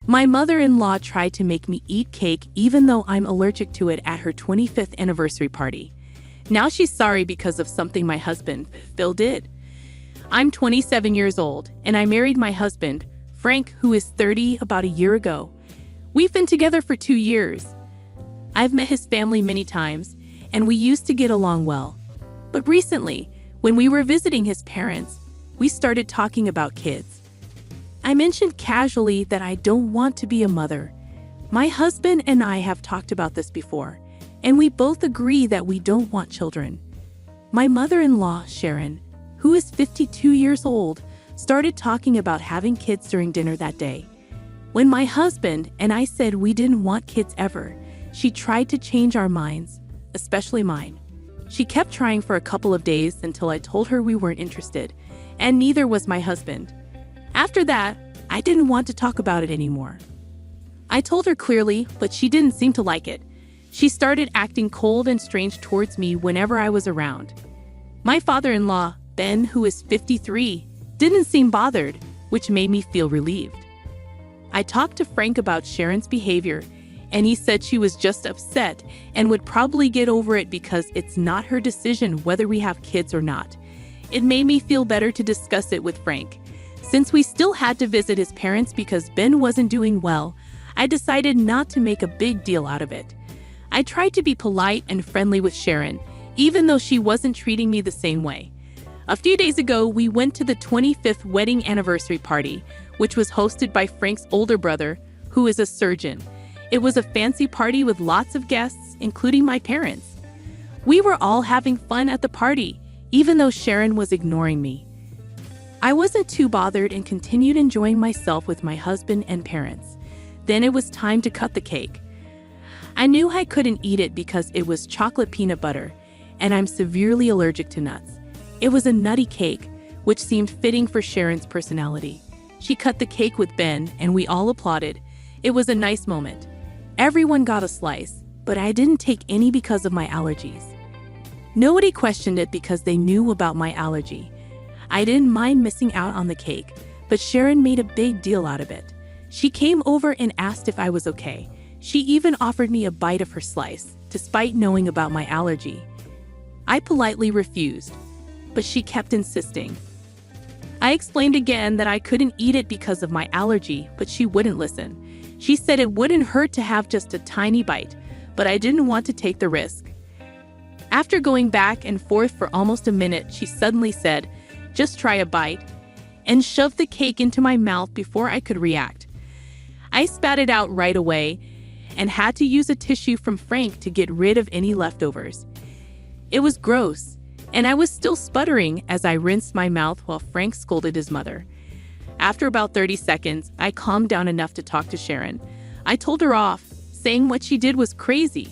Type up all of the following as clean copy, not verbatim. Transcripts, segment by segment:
My mother-in-law tried to make me eat cake even though I'm allergic to it at her 25th anniversary party. Now she's sorry because of something my husband, Phil, did. I'm 27 years old, and I married my husband, Frank, who is 30, about a year ago. We've been together for 2 years. I've met his family many times, and we used to get along well. But recently, when we were visiting his parents, we started talking about kids. I mentioned casually that I don't want to be a mother. My husband and I have talked about this before, and we both agree that we don't want children. My mother-in-law, Sharon, who is 52 years old, started talking about having kids during dinner that day. When my husband and I said we didn't want kids ever, she tried to change our minds, especially mine. She kept trying for a couple of days until I told her we weren't interested, and neither was my husband. After that, I didn't want to talk about it anymore. I told her clearly, but she didn't seem to like it. She started acting cold and strange towards me whenever I was around. My father-in-law, Ben, who is 53, didn't seem bothered, which made me feel relieved. I talked to Frank about Sharon's behavior, and he said she was just upset and would probably get over it because it's not her decision whether we have kids or not. It made me feel better to discuss it with Frank. Since we still had to visit his parents because Ben wasn't doing well, I decided not to make a big deal out of it. I tried to be polite and friendly with Sharon, even though she wasn't treating me the same way. A few days ago, we went to the 25th wedding anniversary party, which was hosted by Frank's older brother, who is a surgeon. It was a fancy party with lots of guests, including my parents. We were all having fun at the party, even though Sharon was ignoring me. I wasn't too bothered and continued enjoying myself with my husband and parents. Then it was time to cut the cake. I knew I couldn't eat it because it was chocolate peanut butter, and I'm severely allergic to nuts. It was a nutty cake, which seemed fitting for Sharon's personality. She cut the cake with Ben, and we all applauded. It was a nice moment. Everyone got a slice, but I didn't take any because of my allergies. Nobody questioned it because they knew about my allergy. I didn't mind missing out on the cake, but Sharon made a big deal out of it. She came over and asked if I was okay. She even offered me a bite of her slice, despite knowing about my allergy. I politely refused, but she kept insisting. I explained again that I couldn't eat it because of my allergy, but she wouldn't listen. She said it wouldn't hurt to have just a tiny bite, but I didn't want to take the risk. After going back and forth for almost a minute, she suddenly said, "Just try a bite," and shoved the cake into my mouth before I could react. I spat it out right away and had to use a tissue from Frank to get rid of any leftovers. It was gross, and I was still sputtering as I rinsed my mouth while Frank scolded his mother. After about 30 seconds, I calmed down enough to talk to Sharon. I told her off, saying what she did was crazy,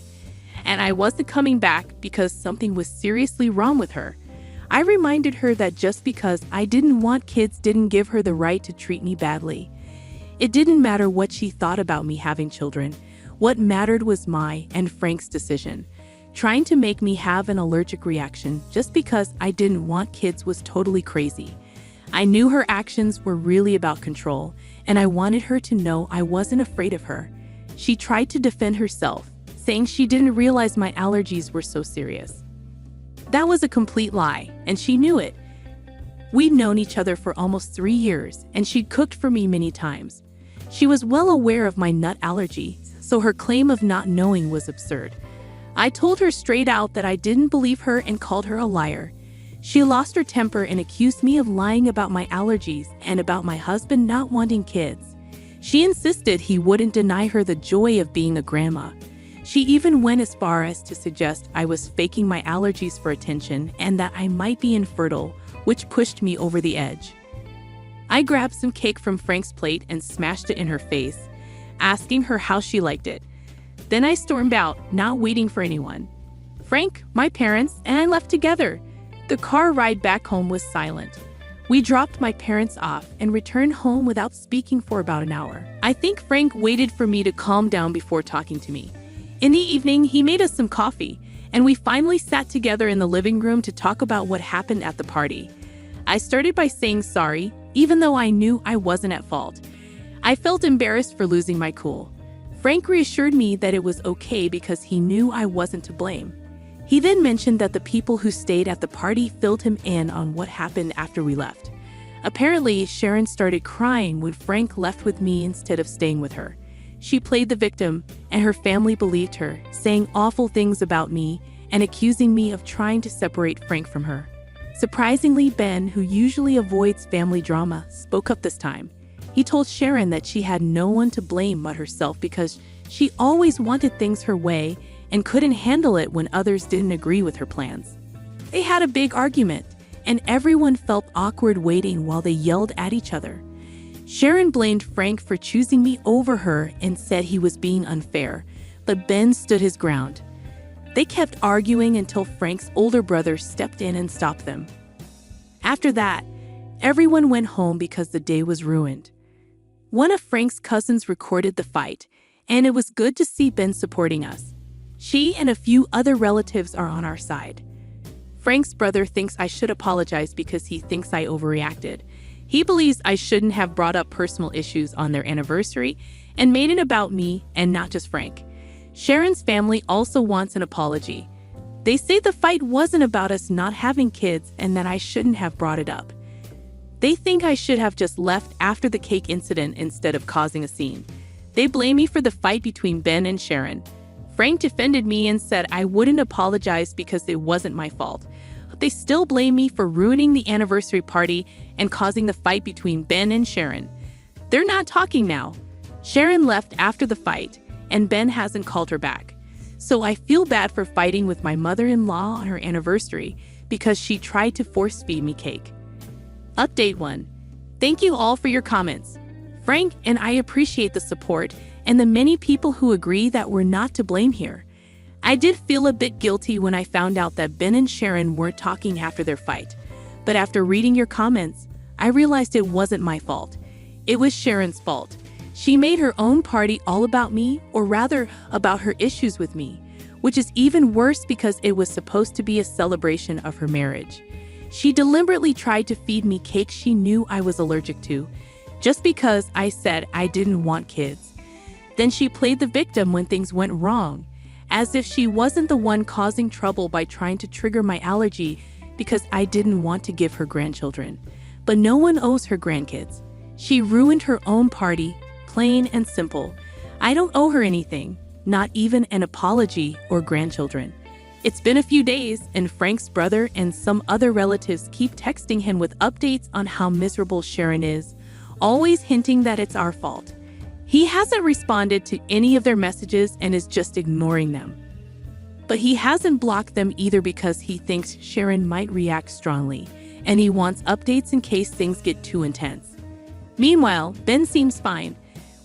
and I wasn't coming back because something was seriously wrong with her. I reminded her that just because I didn't want kids didn't give her the right to treat me badly. It didn't matter what she thought about me having children. What mattered was my and Frank's decision. Trying to make me have an allergic reaction just because I didn't want kids was totally crazy. I knew her actions were really about control, and I wanted her to know I wasn't afraid of her. She tried to defend herself, saying she didn't realize my allergies were so serious. That was a complete lie, and she knew it. We'd known each other for almost 3 years, and she'd cooked for me many times. She was well aware of my nut allergy, so her claim of not knowing was absurd. I told her straight out that I didn't believe her and called her a liar. She lost her temper and accused me of lying about my allergies and about my husband not wanting kids. She insisted he wouldn't deny her the joy of being a grandma. She even went as far as to suggest I was faking my allergies for attention and that I might be infertile, which pushed me over the edge. I grabbed some cake from Frank's plate and smashed it in her face, asking her how she liked it. Then I stormed out, not waiting for anyone. Frank, my parents, and I left together. The car ride back home was silent. We dropped my parents off and returned home without speaking for about an hour. I think Frank waited for me to calm down before talking to me. In the evening, he made us some coffee, and we finally sat together in the living room to talk about what happened at the party. I started by saying sorry, even though I knew I wasn't at fault. I felt embarrassed for losing my cool. Frank reassured me that it was okay because he knew I wasn't to blame. He then mentioned that the people who stayed at the party filled him in on what happened after we left. Apparently, Sharon started crying when Frank left with me instead of staying with her. She played the victim, and her family believed her, saying awful things about me and accusing me of trying to separate Frank from her. Surprisingly, Ben, who usually avoids family drama, spoke up this time. He told Sharon that she had no one to blame but herself because she always wanted things her way and couldn't handle it when others didn't agree with her plans. They had a big argument, and everyone felt awkward waiting while they yelled at each other. Sharon blamed Frank for choosing me over her and said he was being unfair, but Ben stood his ground. They kept arguing until Frank's older brother stepped in and stopped them. After that, everyone went home because the day was ruined. One of Frank's cousins recorded the fight, and it was good to see Ben supporting us. She and a few other relatives are on our side. Frank's brother thinks I should apologize because he thinks I overreacted. He believes I shouldn't have brought up personal issues on their anniversary and made it about me and not just Frank. Sharon's family also wants an apology. They say the fight wasn't about us not having kids and that I shouldn't have brought it up. They think I should have just left after the cake incident instead of causing a scene. They blame me for the fight between Ben and Sharon. Frank defended me and said I wouldn't apologize because it wasn't my fault. But they still blame me for ruining the anniversary party and causing the fight between Ben and Sharon. They're not talking now. Sharon left after the fight, and Ben hasn't called her back. So I feel bad for fighting with my mother-in-law on her anniversary because she tried to force-feed me cake. Update 1. Thank you all for your comments. Frank and I appreciate the support and the many people who agree that we're not to blame here. I did feel a bit guilty when I found out that Ben and Sharon weren't talking after their fight. But after reading your comments, I realized it wasn't my fault. It was Sharon's fault. She made her own party all about me, or rather, about her issues with me, which is even worse because it was supposed to be a celebration of her marriage. She deliberately tried to feed me cake she knew I was allergic to, just because I said I didn't want kids. Then she played the victim when things went wrong, as if she wasn't the one causing trouble by trying to trigger my allergy because I didn't want to give her grandchildren. But no one owes her grandkids. She ruined her own party, plain and simple. I don't owe her anything, not even an apology or grandchildren. It's been a few days, and Frank's brother and some other relatives keep texting him with updates on how miserable Sharon is, always hinting that it's our fault. He hasn't responded to any of their messages and is just ignoring them. But he hasn't blocked them either because he thinks Sharon might react strongly, and he wants updates in case things get too intense. Meanwhile, Ben seems fine.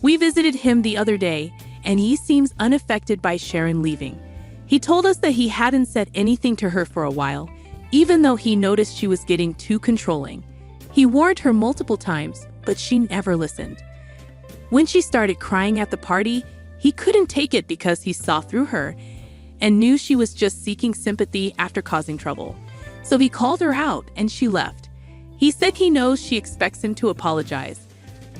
We visited him the other day, and he seems unaffected by Sharon leaving. He told us that he hadn't said anything to her for a while, even though he noticed she was getting too controlling. He warned her multiple times, but she never listened. When she started crying at the party, he couldn't take it because he saw through her and knew she was just seeking sympathy after causing trouble. So he called her out and she left. He said he knows she expects him to apologize,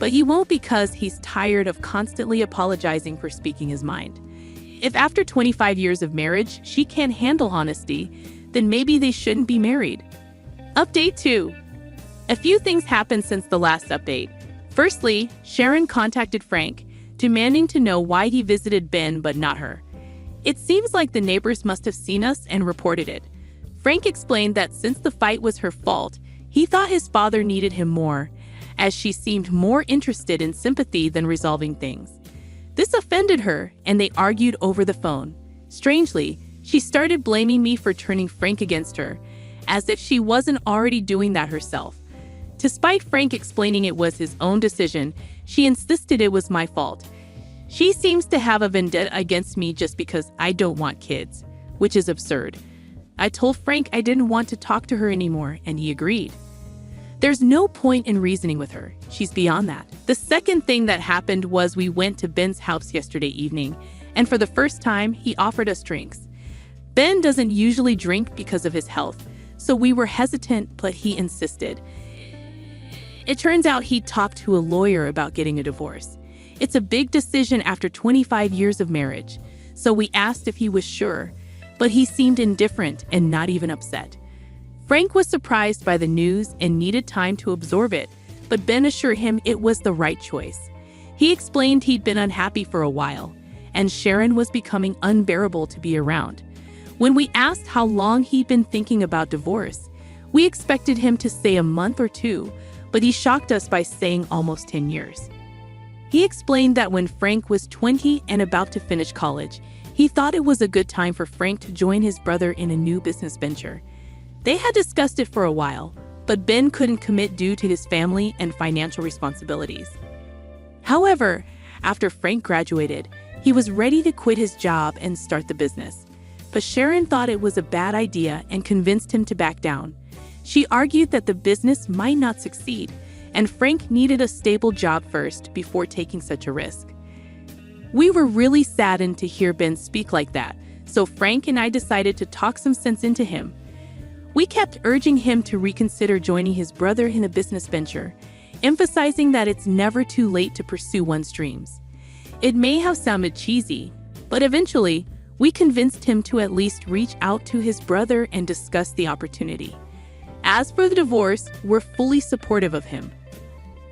but he won't because he's tired of constantly apologizing for speaking his mind. If after 25 years of marriage she can't handle honesty, then maybe they shouldn't be married. Update 2. A few things happened since the last update. Firstly, Sharon contacted Frank, demanding to know why he visited Ben but not her. It seems like the neighbors must have seen us and reported it. Frank explained that since the fight was her fault, he thought his father needed him more, as she seemed more interested in sympathy than resolving things. This offended her, and they argued over the phone. Strangely, she started blaming me for turning Frank against her, as if she wasn't already doing that herself. Despite Frank explaining it was his own decision, she insisted it was my fault. She seems to have a vendetta against me just because I don't want kids, which is absurd. I told Frank I didn't want to talk to her anymore, and he agreed. There's no point in reasoning with her. She's beyond that. The second thing that happened was we went to Ben's house yesterday evening, and for the first time, he offered us drinks. Ben doesn't usually drink because of his health, so we were hesitant, but he insisted. It turns out he talked to a lawyer about getting a divorce. It's a big decision after 25 years of marriage, so we asked if he was sure, but he seemed indifferent and not even upset. Frank was surprised by the news and needed time to absorb it, but Ben assured him it was the right choice. He explained he'd been unhappy for a while, and Sharon was becoming unbearable to be around. When we asked how long he'd been thinking about divorce, we expected him to say a month or two, but he shocked us by saying almost 10 years. He explained that when Frank was 20 and about to finish college, he thought it was a good time for Frank to join his brother in a new business venture. They had discussed it for a while, but Ben couldn't commit due to his family and financial responsibilities. However, after Frank graduated, he was ready to quit his job and start the business. But Sharon thought it was a bad idea and convinced him to back down. She argued that the business might not succeed, and Frank needed a stable job first before taking such a risk. We were really saddened to hear Ben speak like that, so Frank and I decided to talk some sense into him. We kept urging him to reconsider joining his brother in a business venture, emphasizing that it's never too late to pursue one's dreams. It may have sounded cheesy, but eventually, we convinced him to at least reach out to his brother and discuss the opportunity. As for the divorce, we're fully supportive of him.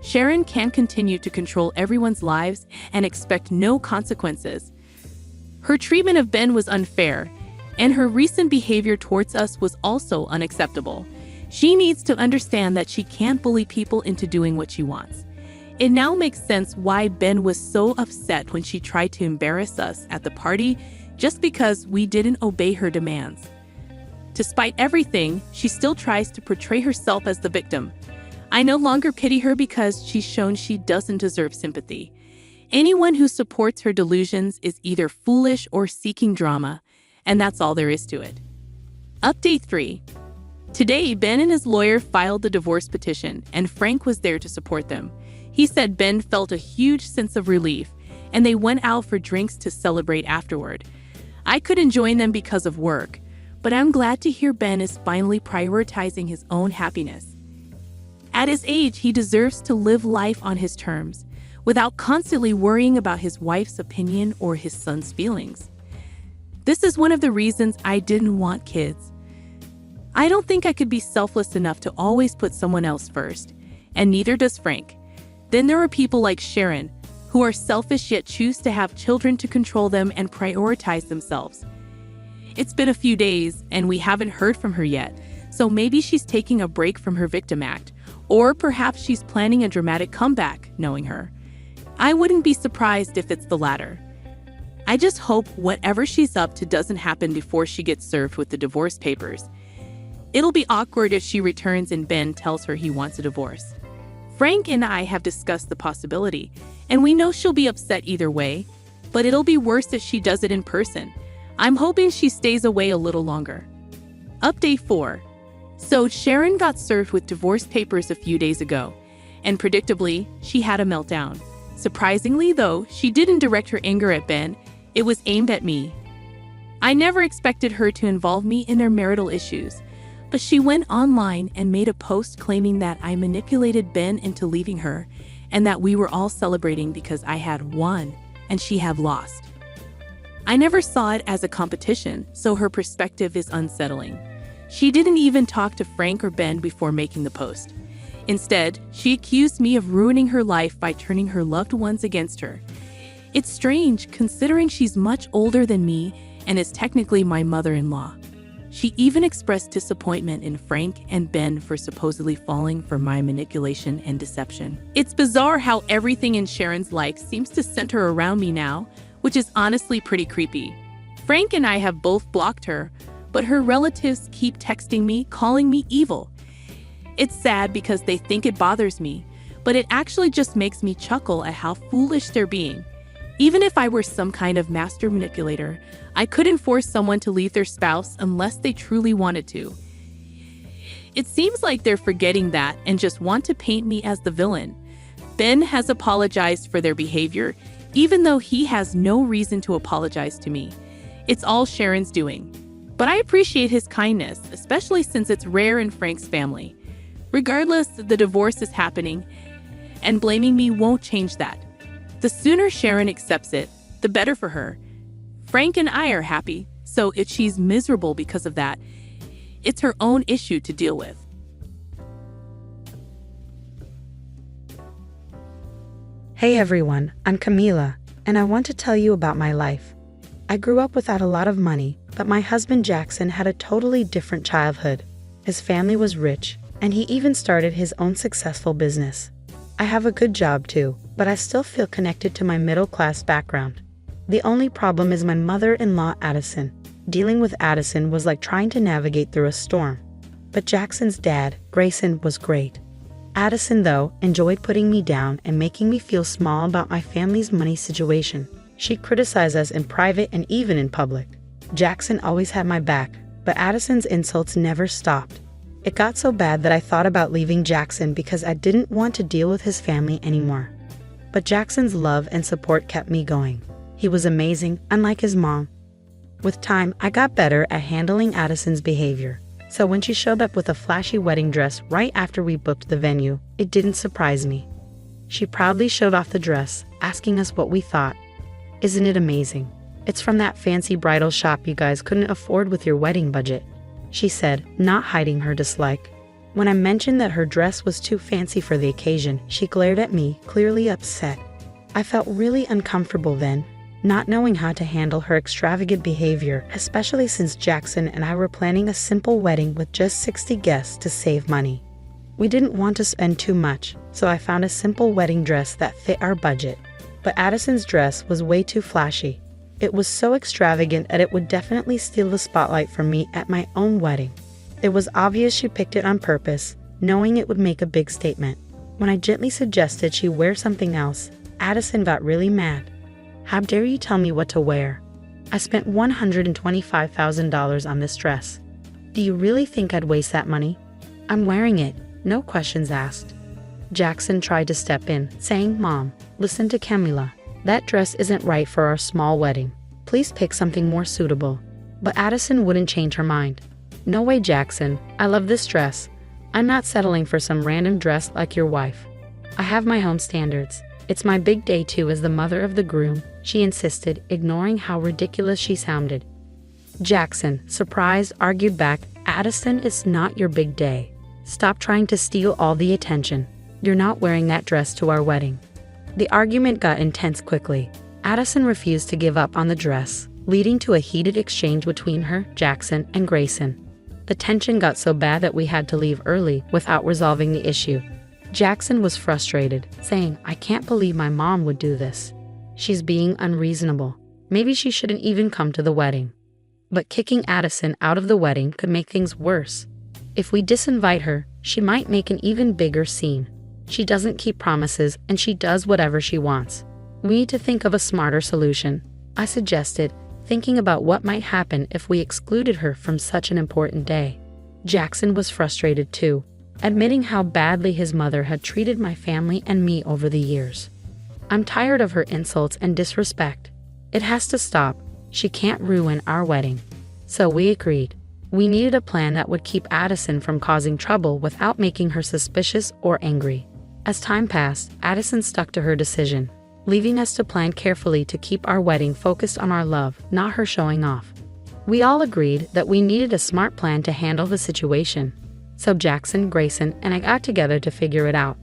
Sharon can't continue to control everyone's lives and expect no consequences. Her treatment of Ben was unfair, and her recent behavior towards us was also unacceptable. She needs to understand that she can't bully people into doing what she wants. It now makes sense why Ben was so upset when she tried to embarrass us at the party just because we didn't obey her demands. Despite everything, she still tries to portray herself as the victim. I no longer pity her because she's shown she doesn't deserve sympathy. Anyone who supports her delusions is either foolish or seeking drama, and that's all there is to it. Update 3. Today, Ben and his lawyer filed the divorce petition, and Frank was there to support them. He said Ben felt a huge sense of relief, and they went out for drinks to celebrate afterward. I couldn't join them because of work, but I'm glad to hear Ben is finally prioritizing his own happiness. At his age, he deserves to live life on his terms, without constantly worrying about his wife's opinion or his son's feelings. This is one of the reasons I didn't want kids. I don't think I could be selfless enough to always put someone else first, and neither does Frank. Then there are people like Sharon, who are selfish yet choose to have children to control them and prioritize themselves. It's been a few days, and we haven't heard from her yet, so maybe she's taking a break from her victim act, or perhaps she's planning a dramatic comeback, knowing her. I wouldn't be surprised if it's the latter. I just hope whatever she's up to doesn't happen before she gets served with the divorce papers. It'll be awkward if she returns and Ben tells her he wants a divorce. Frank and I have discussed the possibility, and we know she'll be upset either way, but it'll be worse if she does it in person. I'm hoping she stays away a little longer. Update 4. So Sharon got served with divorce papers a few days ago, and predictably, she had a meltdown. Surprisingly, though, she didn't direct her anger at Ben. It was aimed at me. I never expected her to involve me in their marital issues, but she went online and made a post claiming that I manipulated Ben into leaving her and that we were all celebrating because I had won and she had lost. I never saw it as a competition, so her perspective is unsettling. She didn't even talk to Frank or Ben before making the post. Instead, she accused me of ruining her life by turning her loved ones against her. It's strange considering she's much older than me and is technically my mother-in-law. She even expressed disappointment in Frank and Ben for supposedly falling for my manipulation and deception. It's bizarre how everything in Sharon's life seems to center around me now, which is honestly pretty creepy. Frank and I have both blocked her, but her relatives keep texting me, calling me evil. It's sad because they think it bothers me, but it actually just makes me chuckle at how foolish they're being. Even if I were some kind of master manipulator, I couldn't force someone to leave their spouse unless they truly wanted to. It seems like they're forgetting that and just want to paint me as the villain. Ben has apologized for their behavior, even though he has no reason to apologize to me. It's all Sharon's doing. But I appreciate his kindness, especially since it's rare in Frank's family. Regardless, the divorce is happening, and blaming me won't change that. The sooner Sharon accepts it, the better for her. Frank and I are happy, so if she's miserable because of that, it's her own issue to deal with. Hey everyone, I'm Camila, and I want to tell you about my life. I grew up without a lot of money, but my husband Jackson had a totally different childhood. His family was rich, and he even started his own successful business. I have a good job too, but I still feel connected to my middle-class background. The only problem is my mother-in-law Addison. Dealing with Addison was like trying to navigate through a storm. But Jackson's dad, Grayson, was great. Addison, though, enjoyed putting me down and making me feel small about my family's money situation. She criticized us in private and even in public. Jackson always had my back, but Addison's insults never stopped. It got so bad that I thought about leaving Jackson because I didn't want to deal with his family anymore. But Jackson's love and support kept me going. He was amazing, unlike his mom. With time, I got better at handling Addison's behavior. So when she showed up with a flashy wedding dress right after we booked the venue, it didn't surprise me. She proudly showed off the dress, asking us what we thought. Isn't it amazing? It's from that fancy bridal shop you guys couldn't afford with your wedding budget, she said, not hiding her dislike. When I mentioned that her dress was too fancy for the occasion, she glared at me, clearly upset. I felt really uncomfortable then, not knowing how to handle her extravagant behavior, especially since Jackson and I were planning a simple wedding with just 60 guests to save money. We didn't want to spend too much, so I found a simple wedding dress that fit our budget. But Addison's dress was way too flashy. It was so extravagant that it would definitely steal the spotlight from me at my own wedding. It was obvious she picked it on purpose, knowing it would make a big statement. When I gently suggested she wear something else, Addison got really mad. How dare you tell me what to wear? I spent $125,000 on this dress. Do you really think I'd waste that money? I'm wearing it, no questions asked. Jackson tried to step in, saying, Mom, listen to Camila. That dress isn't right for our small wedding. Please pick something more suitable. But Addison wouldn't change her mind. No way, Jackson. I love this dress. I'm not settling for some random dress like your wife. I have my own standards. It's my big day too as the mother of the groom, she insisted, ignoring how ridiculous she sounded. Jackson, surprised, argued back, Addison, it's not your big day. Stop trying to steal all the attention. You're not wearing that dress to our wedding. The argument got intense quickly. Addison refused to give up on the dress, leading to a heated exchange between her, Jackson, and Grayson. The tension got so bad that we had to leave early without resolving the issue. Jackson was frustrated, saying, I can't believe my mom would do this. She's being unreasonable. Maybe she shouldn't even come to the wedding. But kicking Addison out of the wedding could make things worse. If we disinvite her, she might make an even bigger scene. She doesn't keep promises, and she does whatever she wants. We need to think of a smarter solution, I suggested, thinking about what might happen if we excluded her from such an important day. Jackson was frustrated too, admitting how badly his mother had treated my family and me over the years. I'm tired of her insults and disrespect. It has to stop. She can't ruin our wedding. So we agreed. We needed a plan that would keep Addison from causing trouble without making her suspicious or angry. As time passed, Addison stuck to her decision, leaving us to plan carefully to keep our wedding focused on our love, not her showing off. We all agreed that we needed a smart plan to handle the situation. So Jackson, Grayson, and I got together to figure it out.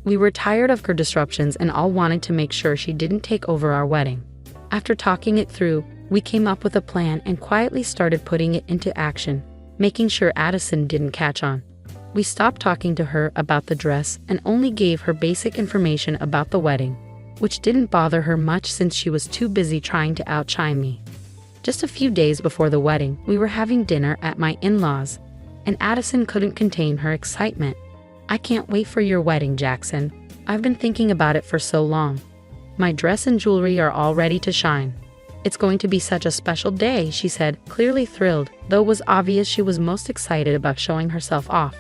We were tired of her disruptions and all wanted to make sure she didn't take over our wedding. After talking it through, we came up with a plan and quietly started putting it into action, making sure Addison didn't catch on. We stopped talking to her about the dress and only gave her basic information about the wedding, which didn't bother her much since she was too busy trying to outshine me. Just a few days before the wedding, we were having dinner at my in-laws, and Addison couldn't contain her excitement. I can't wait for your wedding, Jackson. I've been thinking about it for so long. My dress and jewelry are all ready to shine. It's going to be such a special day, she said, clearly thrilled, though it was obvious she was most excited about showing herself off.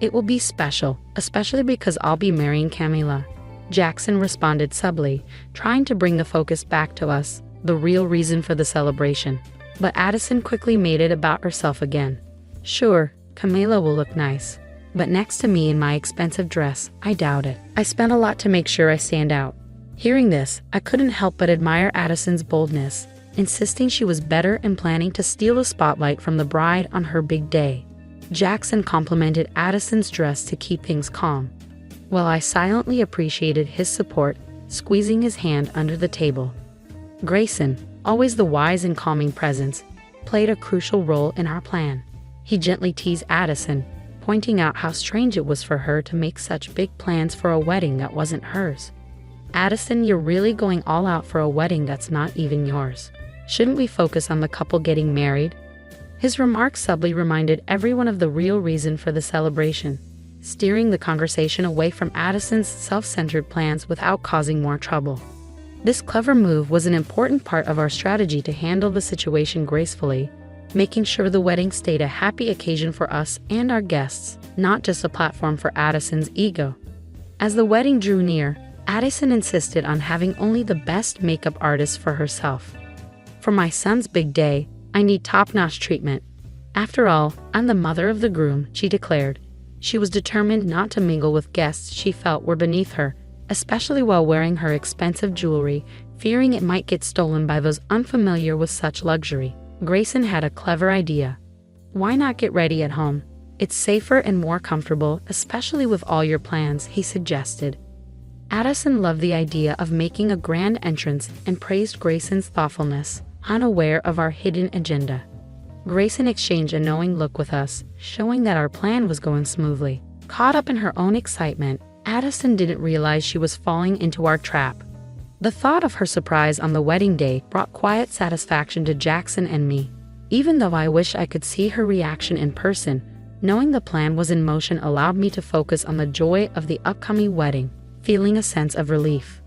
It will be special, especially because I'll be marrying Camila. Jackson responded subtly, trying to bring the focus back to us, the real reason for the celebration. But Addison quickly made it about herself again. Sure, Camila will look nice. But next to me in my expensive dress, I doubt it. I spent a lot to make sure I stand out. Hearing this, I couldn't help but admire Addison's boldness, insisting she was better and planning to steal the spotlight from the bride on her big day. Jackson complimented Addison's dress to keep things calm, while I silently appreciated his support, squeezing his hand under the table. Grayson, always the wise and calming presence, played a crucial role in our plan. He gently teased Addison, pointing out how strange it was for her to make such big plans for a wedding that wasn't hers. "Addison, you're really going all out for a wedding that's not even yours. Shouldn't we focus on the couple getting married?" His remarks subtly reminded everyone of the real reason for the celebration, steering the conversation away from Addison's self-centered plans without causing more trouble. This clever move was an important part of our strategy to handle the situation gracefully, making sure the wedding stayed a happy occasion for us and our guests, not just a platform for Addison's ego. As the wedding drew near, Addison insisted on having only the best makeup artist for herself. "For my son's big day, I need top-notch treatment. After all, I'm the mother of the groom," she declared. She was determined not to mingle with guests she felt were beneath her, especially while wearing her expensive jewelry, fearing it might get stolen by those unfamiliar with such luxury. Grayson had a clever idea. "Why not get ready at home? It's safer and more comfortable, especially with all your plans," he suggested. Addison loved the idea of making a grand entrance and praised Grayson's thoughtfulness, unaware of our hidden agenda. Grayson exchanged a knowing look with us, showing that our plan was going smoothly. Caught up in her own excitement, Addison didn't realize she was falling into our trap. The thought of her surprise on the wedding day brought quiet satisfaction to Jackson and me. Even though I wish I could see her reaction in person, knowing the plan was in motion allowed me to focus on the joy of the upcoming wedding, feeling a sense of relief.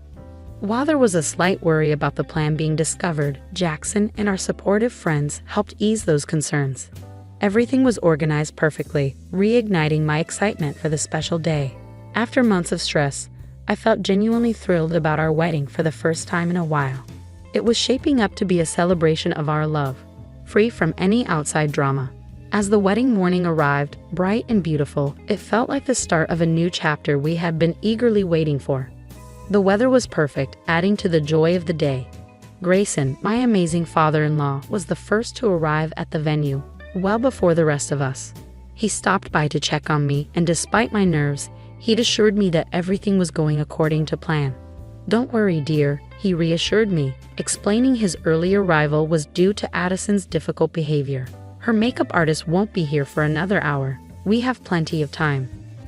While there was a slight worry about the plan being discovered, Jackson and our supportive friends helped ease those concerns. Everything was organized perfectly, reigniting my excitement for the special day. After months of stress, I felt genuinely thrilled about our wedding for the first time in a while. It was shaping up to be a celebration of our love, free from any outside drama. As the wedding morning arrived, bright and beautiful, it felt like the start of a new chapter we had been eagerly waiting for. The weather was perfect, adding to the joy of the day. Grayson, my amazing father-in-law, was the first to arrive at the venue, well before the rest of us. He stopped by to check on me, and despite my nerves, he'd assured me that everything was going according to plan. "Don't worry, dear," he reassured me, explaining his early arrival was due to Addison's difficult behavior. "Her makeup artist won't be here for another hour. We have plenty of time."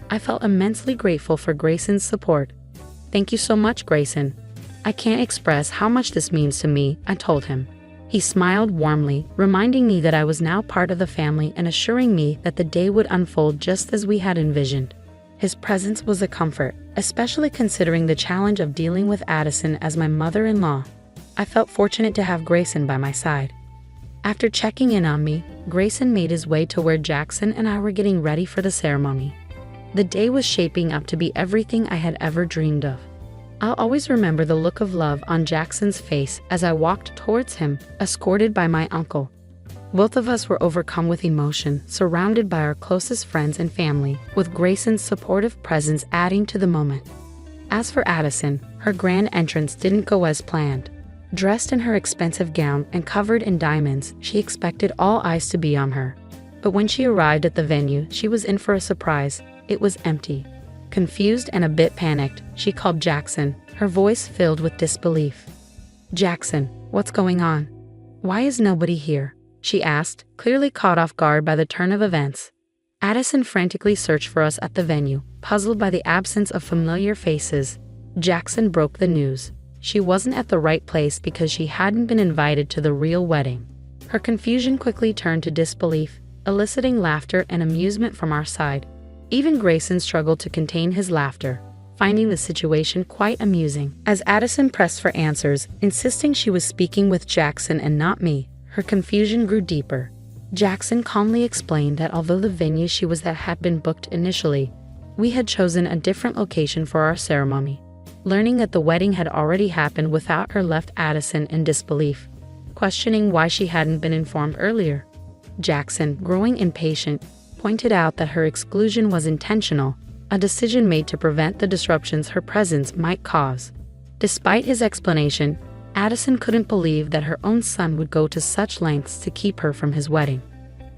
I felt immensely grateful for Grayson's support. "Thank you so much, Grayson. I can't express how much this means to me," I told him. He smiled warmly, reminding me that I was now part of the family and assuring me that the day would unfold just as we had envisioned. His presence was a comfort, especially considering the challenge of dealing with Addison as my mother-in-law. I felt fortunate to have Grayson by my side. After checking in on me, Grayson made his way to where Jackson and I were getting ready for the ceremony. The day was shaping up to be everything I had ever dreamed of. I'll always remember the look of love on Jackson's face as I walked towards him, escorted by my uncle. Both of us were overcome with emotion, surrounded by our closest friends and family, with Grayson's supportive presence adding to the moment. As for Addison, her grand entrance didn't go as planned. Dressed in her expensive gown and covered in diamonds, she expected all eyes to be on her. But when she arrived at the venue, she was in for a surprise. It was empty. Confused and a bit panicked, she called Jackson, her voice filled with disbelief. "Jackson, what's going on? Why is nobody here?" she asked, clearly caught off guard by the turn of events. Addison frantically searched for us at the venue, puzzled by the absence of familiar faces. Jackson broke the news. She wasn't at the right place because she hadn't been invited to the real wedding. Her confusion quickly turned to disbelief, eliciting laughter and amusement from our side. Even Grayson struggled to contain his laughter, finding the situation quite amusing. As Addison pressed for answers, insisting she was speaking with Jackson and not me, her confusion grew deeper. Jackson calmly explained that although the venue she was at had been booked initially, we had chosen a different location for our ceremony. Learning that the wedding had already happened without her left Addison in disbelief, questioning why she hadn't been informed earlier. Jackson, growing impatient, pointed out that her exclusion was intentional, a decision made to prevent the disruptions her presence might cause. Despite his explanation, Addison couldn't believe that her own son would go to such lengths to keep her from his wedding.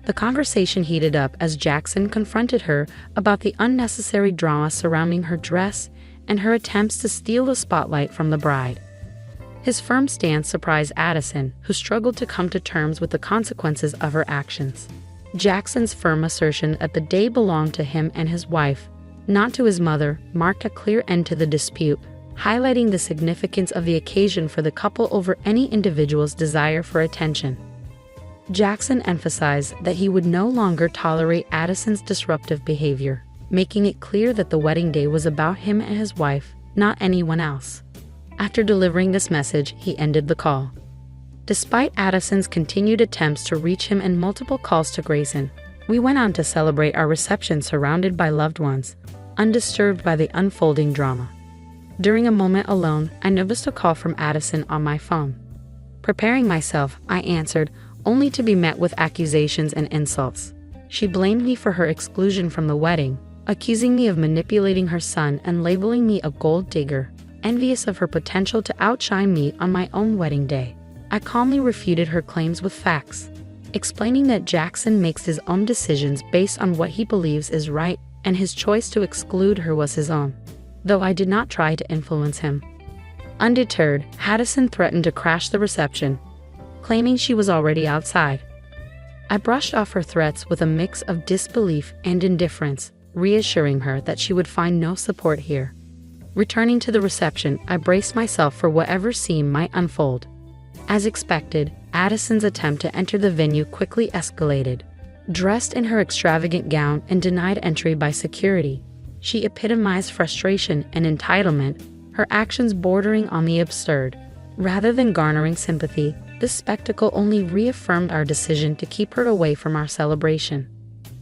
The conversation heated up as Jackson confronted her about the unnecessary drama surrounding her dress and her attempts to steal the spotlight from the bride. His firm stance surprised Addison, who struggled to come to terms with the consequences of her actions. Jackson's firm assertion that the day belonged to him and his wife, not to his mother, marked a clear end to the dispute, highlighting the significance of the occasion for the couple over any individual's desire for attention. Jackson emphasized that he would no longer tolerate Addison's disruptive behavior, making it clear that the wedding day was about him and his wife, not anyone else. After delivering this message, he ended the call. Despite Addison's continued attempts to reach him and multiple calls to Grayson, we went on to celebrate our reception surrounded by loved ones, undisturbed by the unfolding drama. During a moment alone, I noticed a call from Addison on my phone. Preparing myself, I answered, only to be met with accusations and insults. She blamed me for her exclusion from the wedding, accusing me of manipulating her son and labeling me a gold digger, envious of her potential to outshine me on my own wedding day. I calmly refuted her claims with facts, explaining that Jackson makes his own decisions based on what he believes is right, and his choice to exclude her was his own, though I did not try to influence him. Undeterred, Addison threatened to crash the reception, claiming she was already outside. I brushed off her threats with a mix of disbelief and indifference, reassuring her that she would find no support here. Returning to the reception, I braced myself for whatever scene might unfold. As expected, Addison's attempt to enter the venue quickly escalated. Dressed in her extravagant gown and denied entry by security, she epitomized frustration and entitlement, her actions bordering on the absurd. Rather than garnering sympathy, this spectacle only reaffirmed our decision to keep her away from our celebration.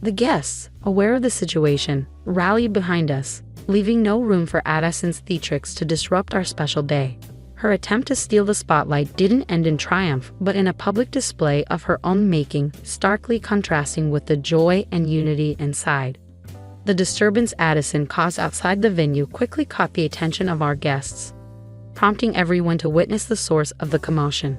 The guests, aware of the situation, rallied behind us, leaving no room for Addison's theatrics to disrupt our special day. Her attempt to steal the spotlight didn't end in triumph, but in a public display of her own making, starkly contrasting with the joy and unity inside. The disturbance Addison caused outside the venue quickly caught the attention of our guests, prompting everyone to witness the source of the commotion.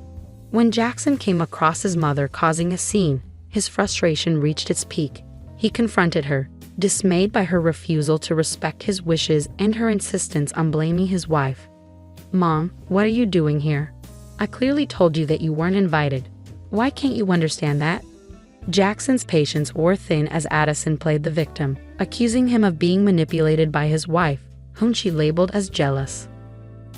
When Jackson came across his mother causing a scene, his frustration reached its peak. He confronted her, dismayed by her refusal to respect his wishes and her insistence on blaming his wife. "Mom, what are you doing here? I clearly told you that you weren't invited. Why can't you understand that?" Jackson's patience wore thin as Addison played the victim, accusing him of being manipulated by his wife, whom she labeled as jealous.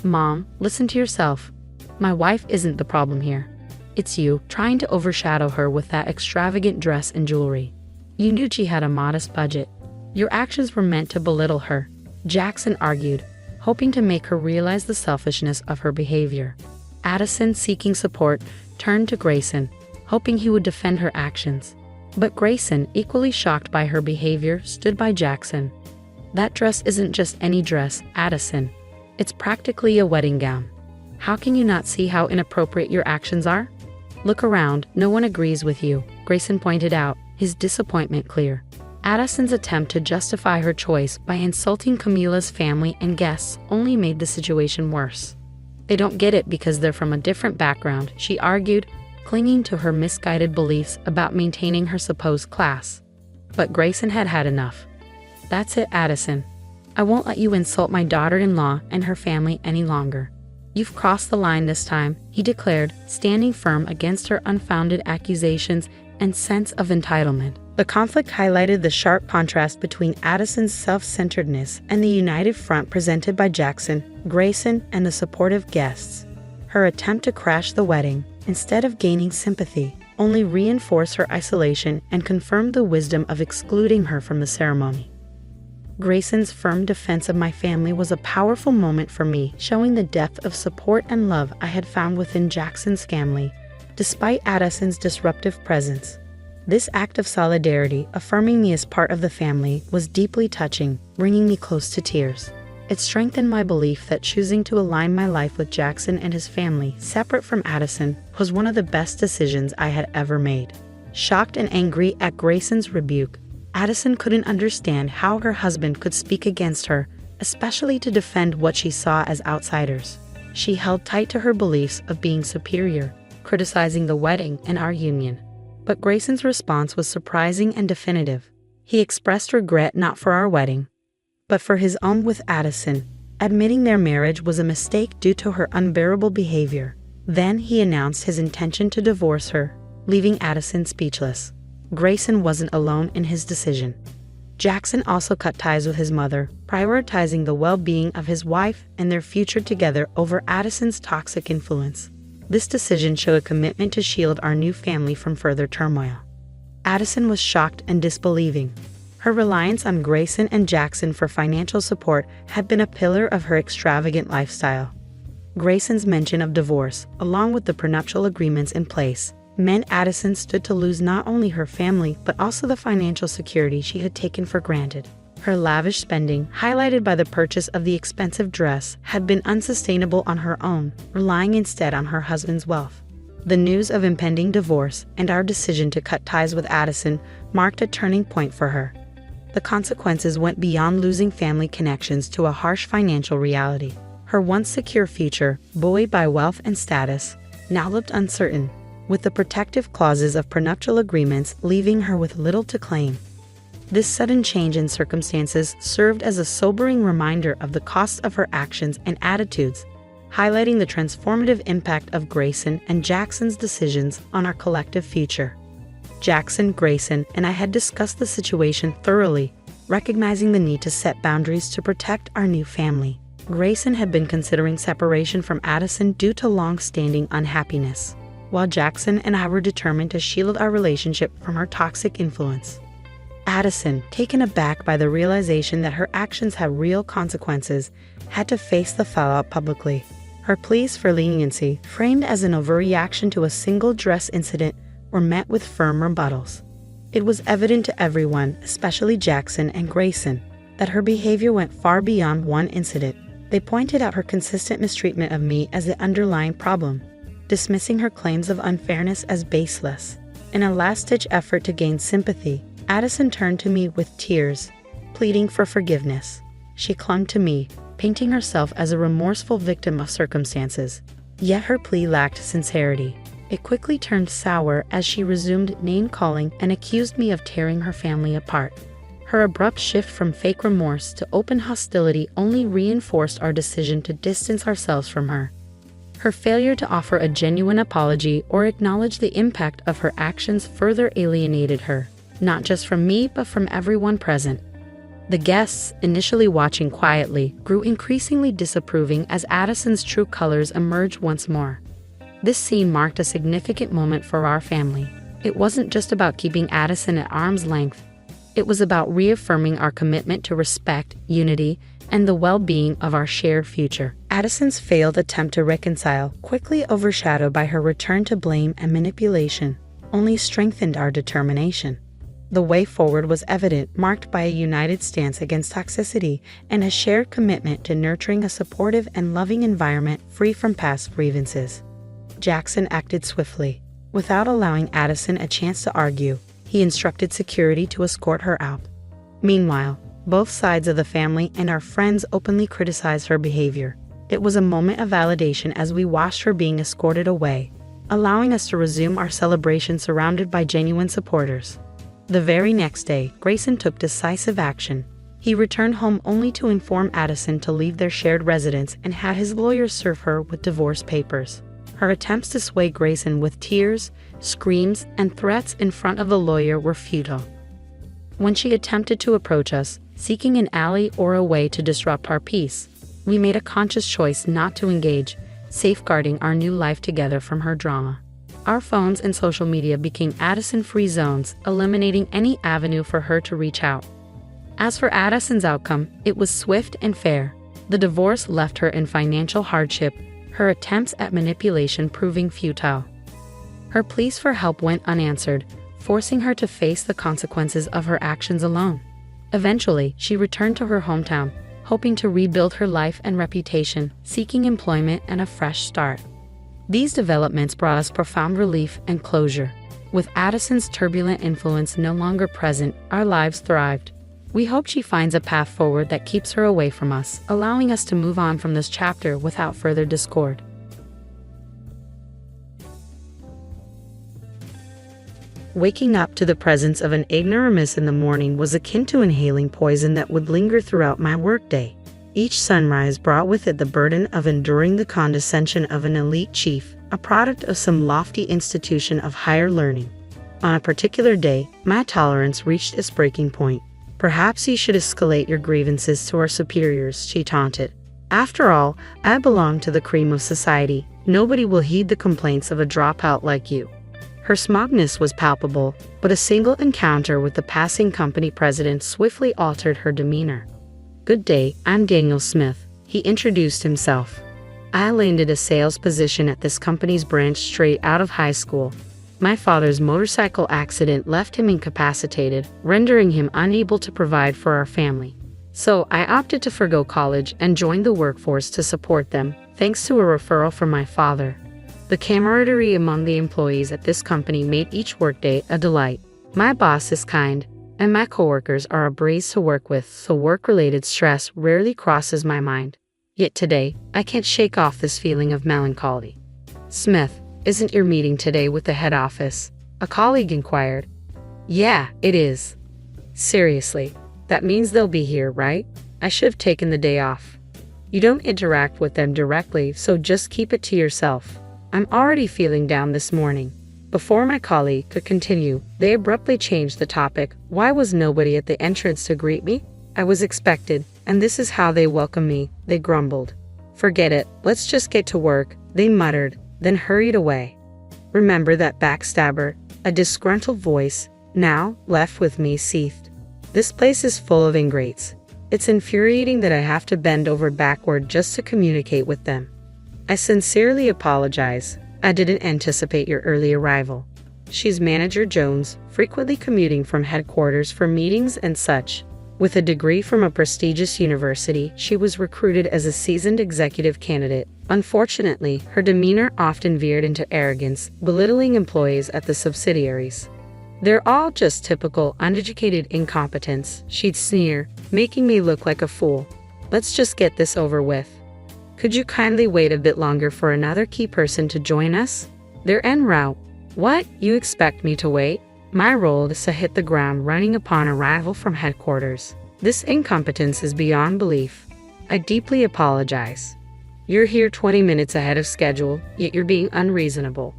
"Mom, listen to yourself. My wife isn't the problem here. It's you, trying to overshadow her with that extravagant dress and jewelry. You knew she had a modest budget. Your actions were meant to belittle her," Jackson argued, hoping to make her realize the selfishness of her behavior. Addison, seeking support, turned to Grayson, hoping he would defend her actions. But Grayson, equally shocked by her behavior, stood by Jackson. "That dress isn't just any dress, Addison. It's practically a wedding gown. How can you not see how inappropriate your actions are? Look around, no one agrees with you," Grayson pointed out, his disappointment clear. Addison's attempt to justify her choice by insulting Camila's family and guests only made the situation worse. "They don't get it because they're from a different background," she argued, clinging to her misguided beliefs about maintaining her supposed class. But Grayson had had enough. "That's it, Addison. I won't let you insult my daughter-in-law and her family any longer. You've crossed the line this time," he declared, standing firm against her unfounded accusations and sense of entitlement. The conflict highlighted the sharp contrast between Addison's self-centeredness and the united front presented by Jackson, Grayson, and the supportive guests. Her attempt to crash the wedding, instead of gaining sympathy, only reinforced her isolation and confirmed the wisdom of excluding her from the ceremony. Grayson's firm defense of my family was a powerful moment for me, showing the depth of support and love I had found within Jackson's family, despite Addison's disruptive presence. This act of solidarity, affirming me as part of the family, was deeply touching, bringing me close to tears. It strengthened my belief that choosing to align my life with Jackson and his family, separate from Addison, was one of the best decisions I had ever made. Shocked and angry at Grayson's rebuke, Addison couldn't understand how her husband could speak against her, especially to defend what she saw as outsiders. She held tight to her beliefs of being superior, criticizing the wedding and our union. But Grayson's response was surprising and definitive. He expressed regret not for our wedding, but for his own with Addison, admitting their marriage was a mistake due to her unbearable behavior. Then he announced his intention to divorce her, leaving Addison speechless. Grayson wasn't alone in his decision. Jackson also cut ties with his mother, prioritizing the well-being of his wife and their future together over Addison's toxic influence. This decision showed a commitment to shield our new family from further turmoil. Addison was shocked and disbelieving. Her reliance on Grayson and Jackson for financial support had been a pillar of her extravagant lifestyle. Grayson's mention of divorce, along with the prenuptial agreements in place, meant Addison stood to lose not only her family but also the financial security she had taken for granted. Her lavish spending, highlighted by the purchase of the expensive dress, had been unsustainable on her own, relying instead on her husband's wealth. The news of impending divorce and our decision to cut ties with Addison marked a turning point for her. The consequences went beyond losing family connections to a harsh financial reality. Her once secure future, buoyed by wealth and status, now looked uncertain, with the protective clauses of prenuptial agreements leaving her with little to claim. This sudden change in circumstances served as a sobering reminder of the cost of her actions and attitudes, highlighting the transformative impact of Grayson and Jackson's decisions on our collective future. Jackson, Grayson, and I had discussed the situation thoroughly, recognizing the need to set boundaries to protect our new family. Grayson had been considering separation from Addison due to long-standing unhappiness, while Jackson and I were determined to shield our relationship from her toxic influence. Addison, taken aback by the realization that her actions had real consequences, had to face the fallout publicly. Her pleas for leniency, framed as an overreaction to a single dress incident, were met with firm rebuttals. It was evident to everyone, especially Jackson and Grayson, that her behavior went far beyond one incident. They pointed out her consistent mistreatment of me as the underlying problem, dismissing her claims of unfairness as baseless. In a last-ditch effort to gain sympathy, Addison turned to me with tears, pleading for forgiveness. She clung to me, painting herself as a remorseful victim of circumstances. Yet her plea lacked sincerity. It quickly turned sour as she resumed name-calling and accused me of tearing her family apart. Her abrupt shift from fake remorse to open hostility only reinforced our decision to distance ourselves from her. Her failure to offer a genuine apology or acknowledge the impact of her actions further alienated her, not just from me but from everyone present. The guests, initially watching quietly, grew increasingly disapproving as Addison's true colors emerged once more. This scene marked a significant moment for our family. It wasn't just about keeping Addison at arm's length. It was about reaffirming our commitment to respect, unity, and the well-being of our shared future. Addison's failed attempt to reconcile, quickly overshadowed by her return to blame and manipulation, only strengthened our determination. The way forward was evident, marked by a united stance against toxicity and a shared commitment to nurturing a supportive and loving environment free from past grievances. Jackson acted swiftly. Without allowing Addison a chance to argue, he instructed security to escort her out. Meanwhile, both sides of the family and our friends openly criticized her behavior. It was a moment of validation as we watched her being escorted away, allowing us to resume our celebration surrounded by genuine supporters. The very next day, Grayson took decisive action. He returned home only to inform Addison to leave their shared residence and had his lawyers serve her with divorce papers. Her attempts to sway Grayson with tears, screams, and threats in front of the lawyer were futile. When she attempted to approach us, seeking an ally or a way to disrupt our peace, we made a conscious choice not to engage, safeguarding our new life together from her drama. Our phones and social media became Addison-free zones, eliminating any avenue for her to reach out. As for Addison's outcome, it was swift and fair. The divorce left her in financial hardship, her attempts at manipulation proving futile. Her pleas for help went unanswered, forcing her to face the consequences of her actions alone. Eventually, she returned to her hometown, hoping to rebuild her life and reputation, seeking employment and a fresh start. These developments brought us profound relief and closure. With Addison's turbulent influence no longer present, our lives thrived. We hope she finds a path forward that keeps her away from us, allowing us to move on from this chapter without further discord. Waking up to the presence of an ignoramus in the morning was akin to inhaling poison that would linger throughout my workday. Each sunrise brought with it the burden of enduring the condescension of an elite chief, a product of some lofty institution of higher learning. On a particular day, my tolerance reached its breaking point. "Perhaps you should escalate your grievances to our superiors," she taunted. "After all, I belong to the cream of society. Nobody will heed the complaints of a dropout like you." Her smugness was palpable, but a single encounter with the passing company president swiftly altered her demeanor. "Good day, I'm Daniel Smith," he introduced himself. "I landed a sales position at this company's branch straight out of high school. My father's motorcycle accident left him incapacitated, rendering him unable to provide for our family. So I opted to forgo college and joined the workforce to support them, thanks to a referral from my father." The camaraderie among the employees at this company made each workday a delight. My boss is kind, and my coworkers are a breeze to work with, so work-related stress rarely crosses my mind. Yet today, I can't shake off this feeling of melancholy. "Smith, isn't your meeting today with the head office?" a colleague inquired. "Yeah, it is." "Seriously, that means they'll be here, right? I should have taken the day off." "You don't interact with them directly, so just keep it to yourself. I'm already feeling down this morning." Before my colleague could continue, they abruptly changed the topic. "Why was nobody at the entrance to greet me? I was expected, and this is how they welcome me," they grumbled. "Forget it, let's just get to work," they muttered, then hurried away. "Remember that backstabber?" a disgruntled voice, now left with me, seethed. "This place is full of ingrates. It's infuriating that I have to bend over backward just to communicate with them. I sincerely apologize. I didn't anticipate your early arrival." She's Manager Jones, frequently commuting from headquarters for meetings and such. With a degree from a prestigious university, she was recruited as a seasoned executive candidate. Unfortunately, her demeanor often veered into arrogance, belittling employees at the subsidiaries. "They're all just typical uneducated incompetents," she'd sneer, making me look like a fool. "Let's just get this over with. Could you kindly wait a bit longer for another key person to join us? They're en route." "What? You expect me to wait?" My role is to hit the ground running upon arrival from headquarters. This incompetence is beyond belief. I deeply apologize. You're here 20 minutes ahead of schedule, yet you're being unreasonable.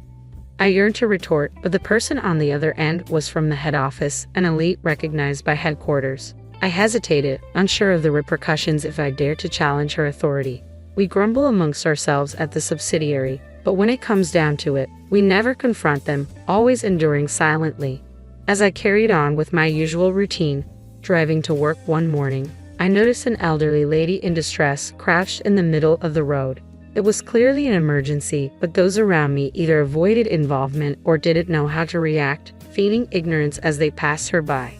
I yearned to retort, but the person on the other end was from the head office, an elite recognized by headquarters. I hesitated, unsure of the repercussions if I dared to challenge her authority. We grumble amongst ourselves at the subsidiary, but when it comes down to it, we never confront them, always enduring silently. As I carried on with my usual routine, driving to work one morning, I noticed an elderly lady in distress crouched in the middle of the road. It was clearly an emergency, but those around me either avoided involvement or didn't know how to react, feigning ignorance as they passed her by.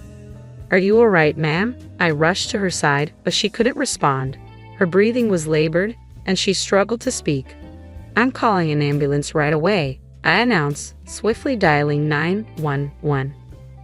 "Are you all right, ma'am?" I rushed to her side, but she couldn't respond. Her breathing was labored, and she struggled to speak. "I'm calling an ambulance right away," I announced, swiftly dialing 911.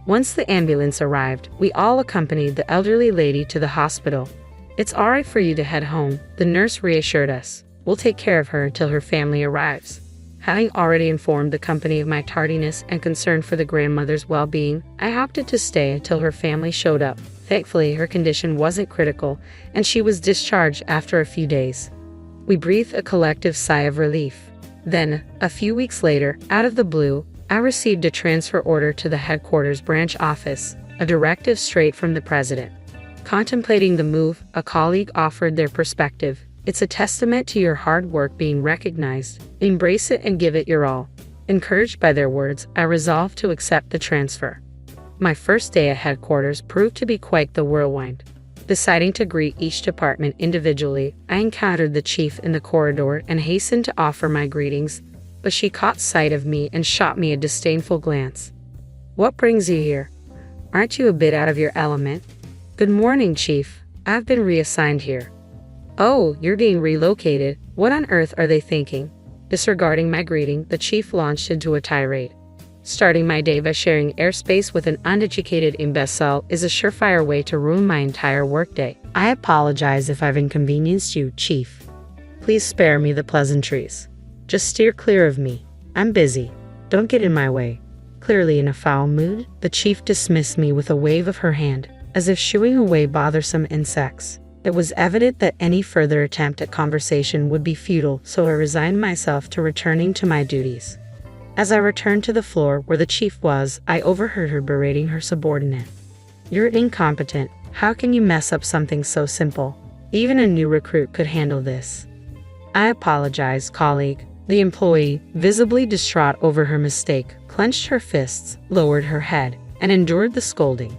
Once the ambulance arrived, we all accompanied the elderly lady to the hospital. "It's all right for you to head home," the nurse reassured us. "We'll take care of her until her family arrives." Having already informed the company of my tardiness and concern for the grandmother's well-being, I opted to stay until her family showed up. Thankfully, her condition wasn't critical, and she was discharged after a few days. We breathed a collective sigh of relief. Then, a few weeks later, out of the blue, I received a transfer order to the headquarters branch office, a directive straight from the president. Contemplating the move, a colleague offered their perspective. "It's a testament to your hard work being recognized. Embrace it and give it your all." Encouraged by their words, I resolved to accept the transfer. My first day at headquarters proved to be quite the whirlwind. Deciding to greet each department individually, I encountered the chief in the corridor and hastened to offer my greetings, but she caught sight of me and shot me a disdainful glance. "What brings you here? Aren't you a bit out of your element?" "Good morning, Chief. I've been reassigned here." "Oh, you're being relocated. What on earth are they thinking?" Disregarding my greeting, the chief launched into a tirade. Starting my day by sharing airspace with an uneducated imbecile is a surefire way to ruin my entire workday. I apologize if I've inconvenienced you, Chief. Please spare me the pleasantries. Just steer clear of me. I'm busy. Don't get in my way. Clearly in a foul mood, the chief dismissed me with a wave of her hand, as if shooing away bothersome insects. It was evident that any further attempt at conversation would be futile, so I resigned myself to returning to my duties. As I returned to the floor where the chief was, I overheard her berating her subordinate. "You're incompetent. How can you mess up something so simple? Even a new recruit could handle this." "I apologize, colleague." The employee, visibly distraught over her mistake, clenched her fists, lowered her head, and endured the scolding.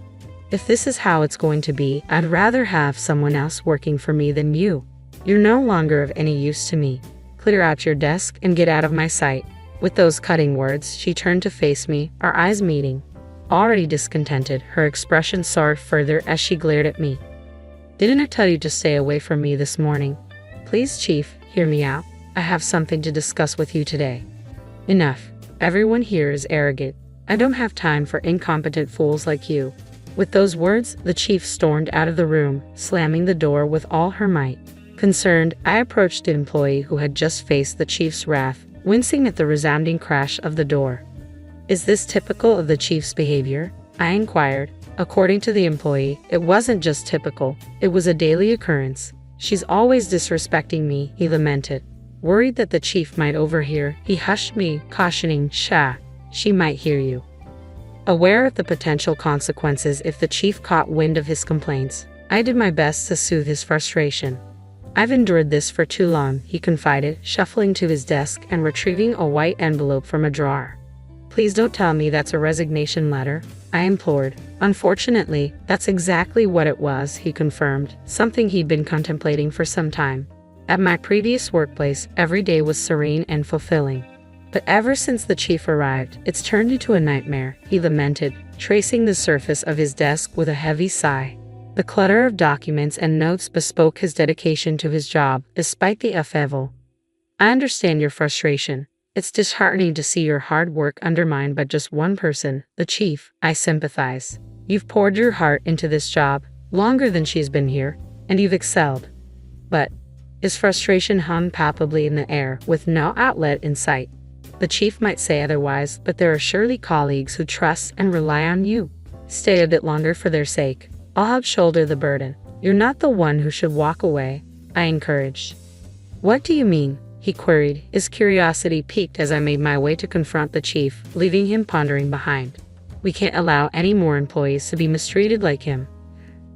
"If this is how it's going to be, I'd rather have someone else working for me than you. You're no longer of any use to me. Clear out your desk and get out of my sight." With those cutting words, she turned to face me, our eyes meeting. Already discontented, her expression soared further as she glared at me. "Didn't I tell you to stay away from me this morning? Please, Chief, hear me out. I have something to discuss with you today." "Enough. Everyone here is arrogant. I don't have time for incompetent fools like you." With those words, the chief stormed out of the room, slamming the door with all her might. Concerned, I approached the employee who had just faced the chief's wrath, wincing at the resounding crash of the door. "Is this typical of the chief's behavior?" I inquired. According to the employee, it wasn't just typical, it was a daily occurrence. "She's always disrespecting me," he lamented. Worried that the chief might overhear, he hushed me, cautioning, "Shh, she might hear you." Aware of the potential consequences if the chief caught wind of his complaints, I did my best to soothe his frustration. "I've endured this for too long," he confided, shuffling to his desk and retrieving a white envelope from a drawer. "Please don't tell me that's a resignation letter," I implored. "Unfortunately, that's exactly what it was," he confirmed, something he'd been contemplating for some time. "At my previous workplace, every day was serene and fulfilling. But ever since the chief arrived, it's turned into a nightmare," he lamented, tracing the surface of his desk with a heavy sigh. The clutter of documents and notes bespoke his dedication to his job, despite the upheaval. "I understand your frustration. It's disheartening to see your hard work undermined by just one person, the chief. I sympathize. You've poured your heart into this job, longer than she's been here, and you've excelled." But his frustration hung palpably in the air, with no outlet in sight. "The chief might say otherwise, but there are surely colleagues who trust and rely on you. Stay a bit longer for their sake. I'll help shoulder the burden. You're not the one who should walk away," I encouraged. "What do you mean?" he queried, his curiosity piqued as I made my way to confront the chief, leaving him pondering behind. "We can't allow any more employees to be mistreated like him.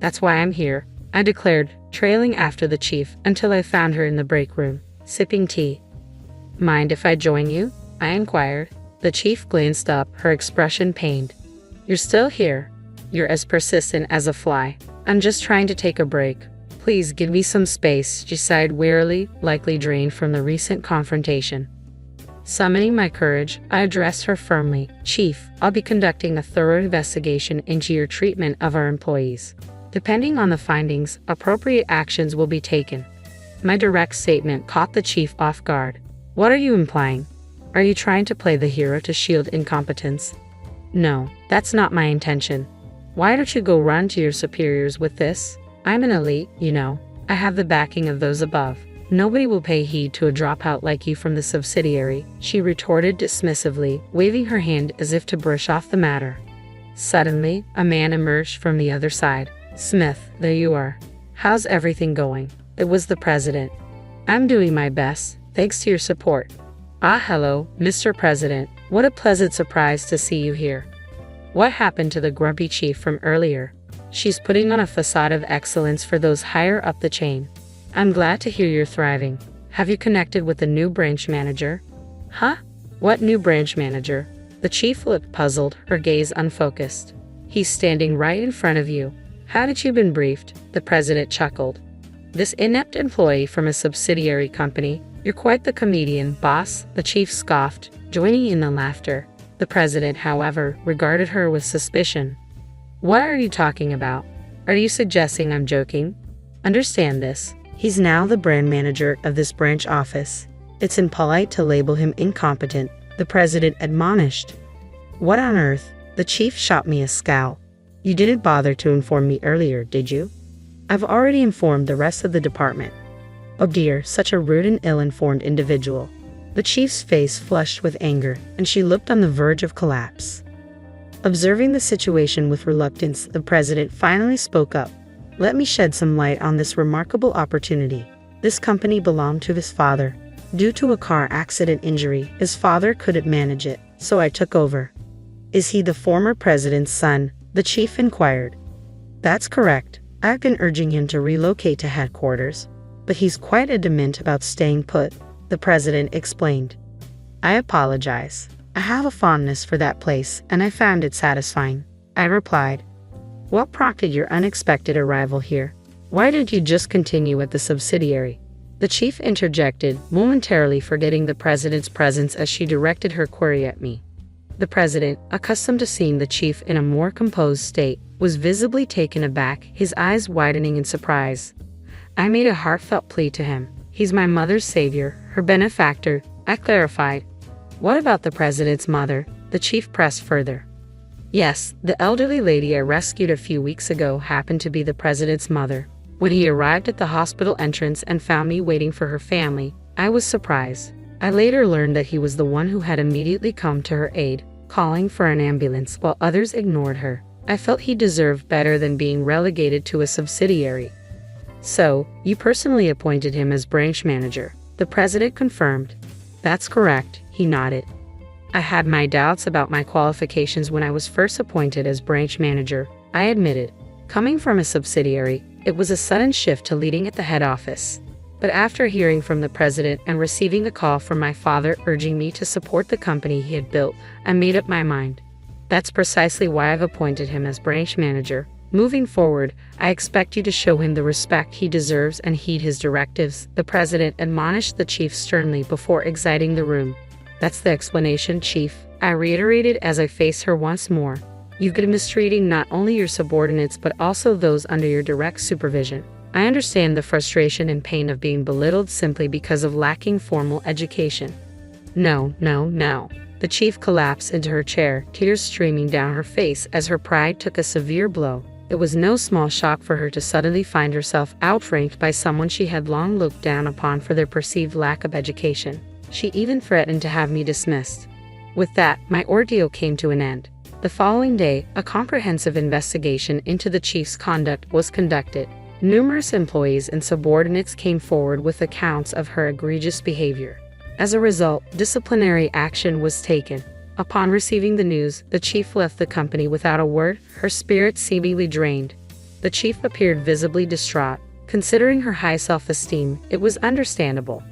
That's why I'm here," I declared, trailing after the chief until I found her in the break room, sipping tea. "Mind if I join you?" I inquired. The chief glanced up, her expression pained. "You're still here? You're as persistent as a fly. I'm just trying to take a break. Please give me some space," she sighed wearily, likely drained from the recent confrontation. Summoning my courage, I addressed her firmly. "Chief, I'll be conducting a thorough investigation into your treatment of our employees. Depending on the findings, appropriate actions will be taken." My direct statement caught the chief off guard. "What are you implying? Are you trying to play the hero to shield incompetence?" "No, that's not my intention. Why don't you go run to your superiors with this? I'm an elite, you know. I have the backing of those above. Nobody will pay heed to a dropout like you from the subsidiary," she retorted dismissively, waving her hand as if to brush off the matter. Suddenly, a man emerged from the other side. "Smith, there you are. How's everything going?" It was the president. "I'm doing my best, thanks to your support." "Ah, hello, Mr. President. What a pleasant surprise to see you here. What happened to the grumpy chief from earlier? She's putting on a facade of excellence for those higher up the chain. I'm glad to hear you're thriving. Have you connected with the new branch manager?" "Huh? What new branch manager?" The chief looked puzzled, her gaze unfocused. "He's standing right in front of you. Hadn't you been briefed?" The president chuckled. "This inept employee from a subsidiary company. You're quite the comedian, boss," the chief scoffed, joining in the laughter. The president, however, regarded her with suspicion. "What are you talking about? Are you suggesting I'm joking? Understand this. He's now the brand manager of this branch office. It's impolite to label him incompetent," the president admonished. What on earth? The chief shot me a scowl. You didn't bother to inform me earlier, did you? I've already informed the rest of the department. Oh dear, such a rude and ill-informed individual. The chief's face flushed with anger, and she looked on the verge of collapse. Observing the situation with reluctance, the president finally spoke up. Let me shed some light on this remarkable opportunity. This company belonged to his father. Due to a car accident injury, his father couldn't manage it, so I took over. Is he the former president's son? The chief inquired. That's correct. I've been urging him to relocate to headquarters, but he's quite adamant about staying put, the president explained. I apologize. I have a fondness for that place, and I found it satisfying, I replied. What prompted your unexpected arrival here? Why didn't you just continue at the subsidiary? The chief interjected, momentarily forgetting the president's presence as she directed her query at me. The president, accustomed to seeing the chief in a more composed state, was visibly taken aback, his eyes widening in surprise. I made a heartfelt plea to him. He's my mother's savior, her benefactor, I clarified. What about the president's mother? The chief pressed further. Yes, the elderly lady I rescued a few weeks ago happened to be the president's mother. When he arrived at the hospital entrance and found me waiting for her family, I was surprised. I later learned that he was the one who had immediately come to her aid, calling for an ambulance while others ignored her. I felt he deserved better than being relegated to a subsidiary. So, you personally appointed him as branch manager, the president confirmed. That's correct, he nodded. I had my doubts about my qualifications when I was first appointed as branch manager, I admitted. Coming from a subsidiary, it was a sudden shift to leading at the head office. But after hearing from the president and receiving a call from my father urging me to support the company he had built, I made up my mind. That's precisely why I've appointed him as branch manager. Moving forward, I expect you to show him the respect he deserves and heed his directives, the president admonished the chief sternly before exiting the room. That's the explanation, chief, I reiterated as I faced her once more. You've been mistreating not only your subordinates but also those under your direct supervision. I understand the frustration and pain of being belittled simply because of lacking formal education. No. The chief collapsed into her chair, tears streaming down her face as her pride took a severe blow. It was no small shock for her to suddenly find herself outranked by someone she had long looked down upon for their perceived lack of education. She even threatened to have me dismissed. With that, my ordeal came to an end. The following day, a comprehensive investigation into the chief's conduct was conducted. Numerous employees and subordinates came forward with accounts of her egregious behavior. As a result, disciplinary action was taken. Upon receiving the news, the chief left the company without a word, her spirit seemingly drained. The chief appeared visibly distraught. Considering her high self-esteem, it was understandable.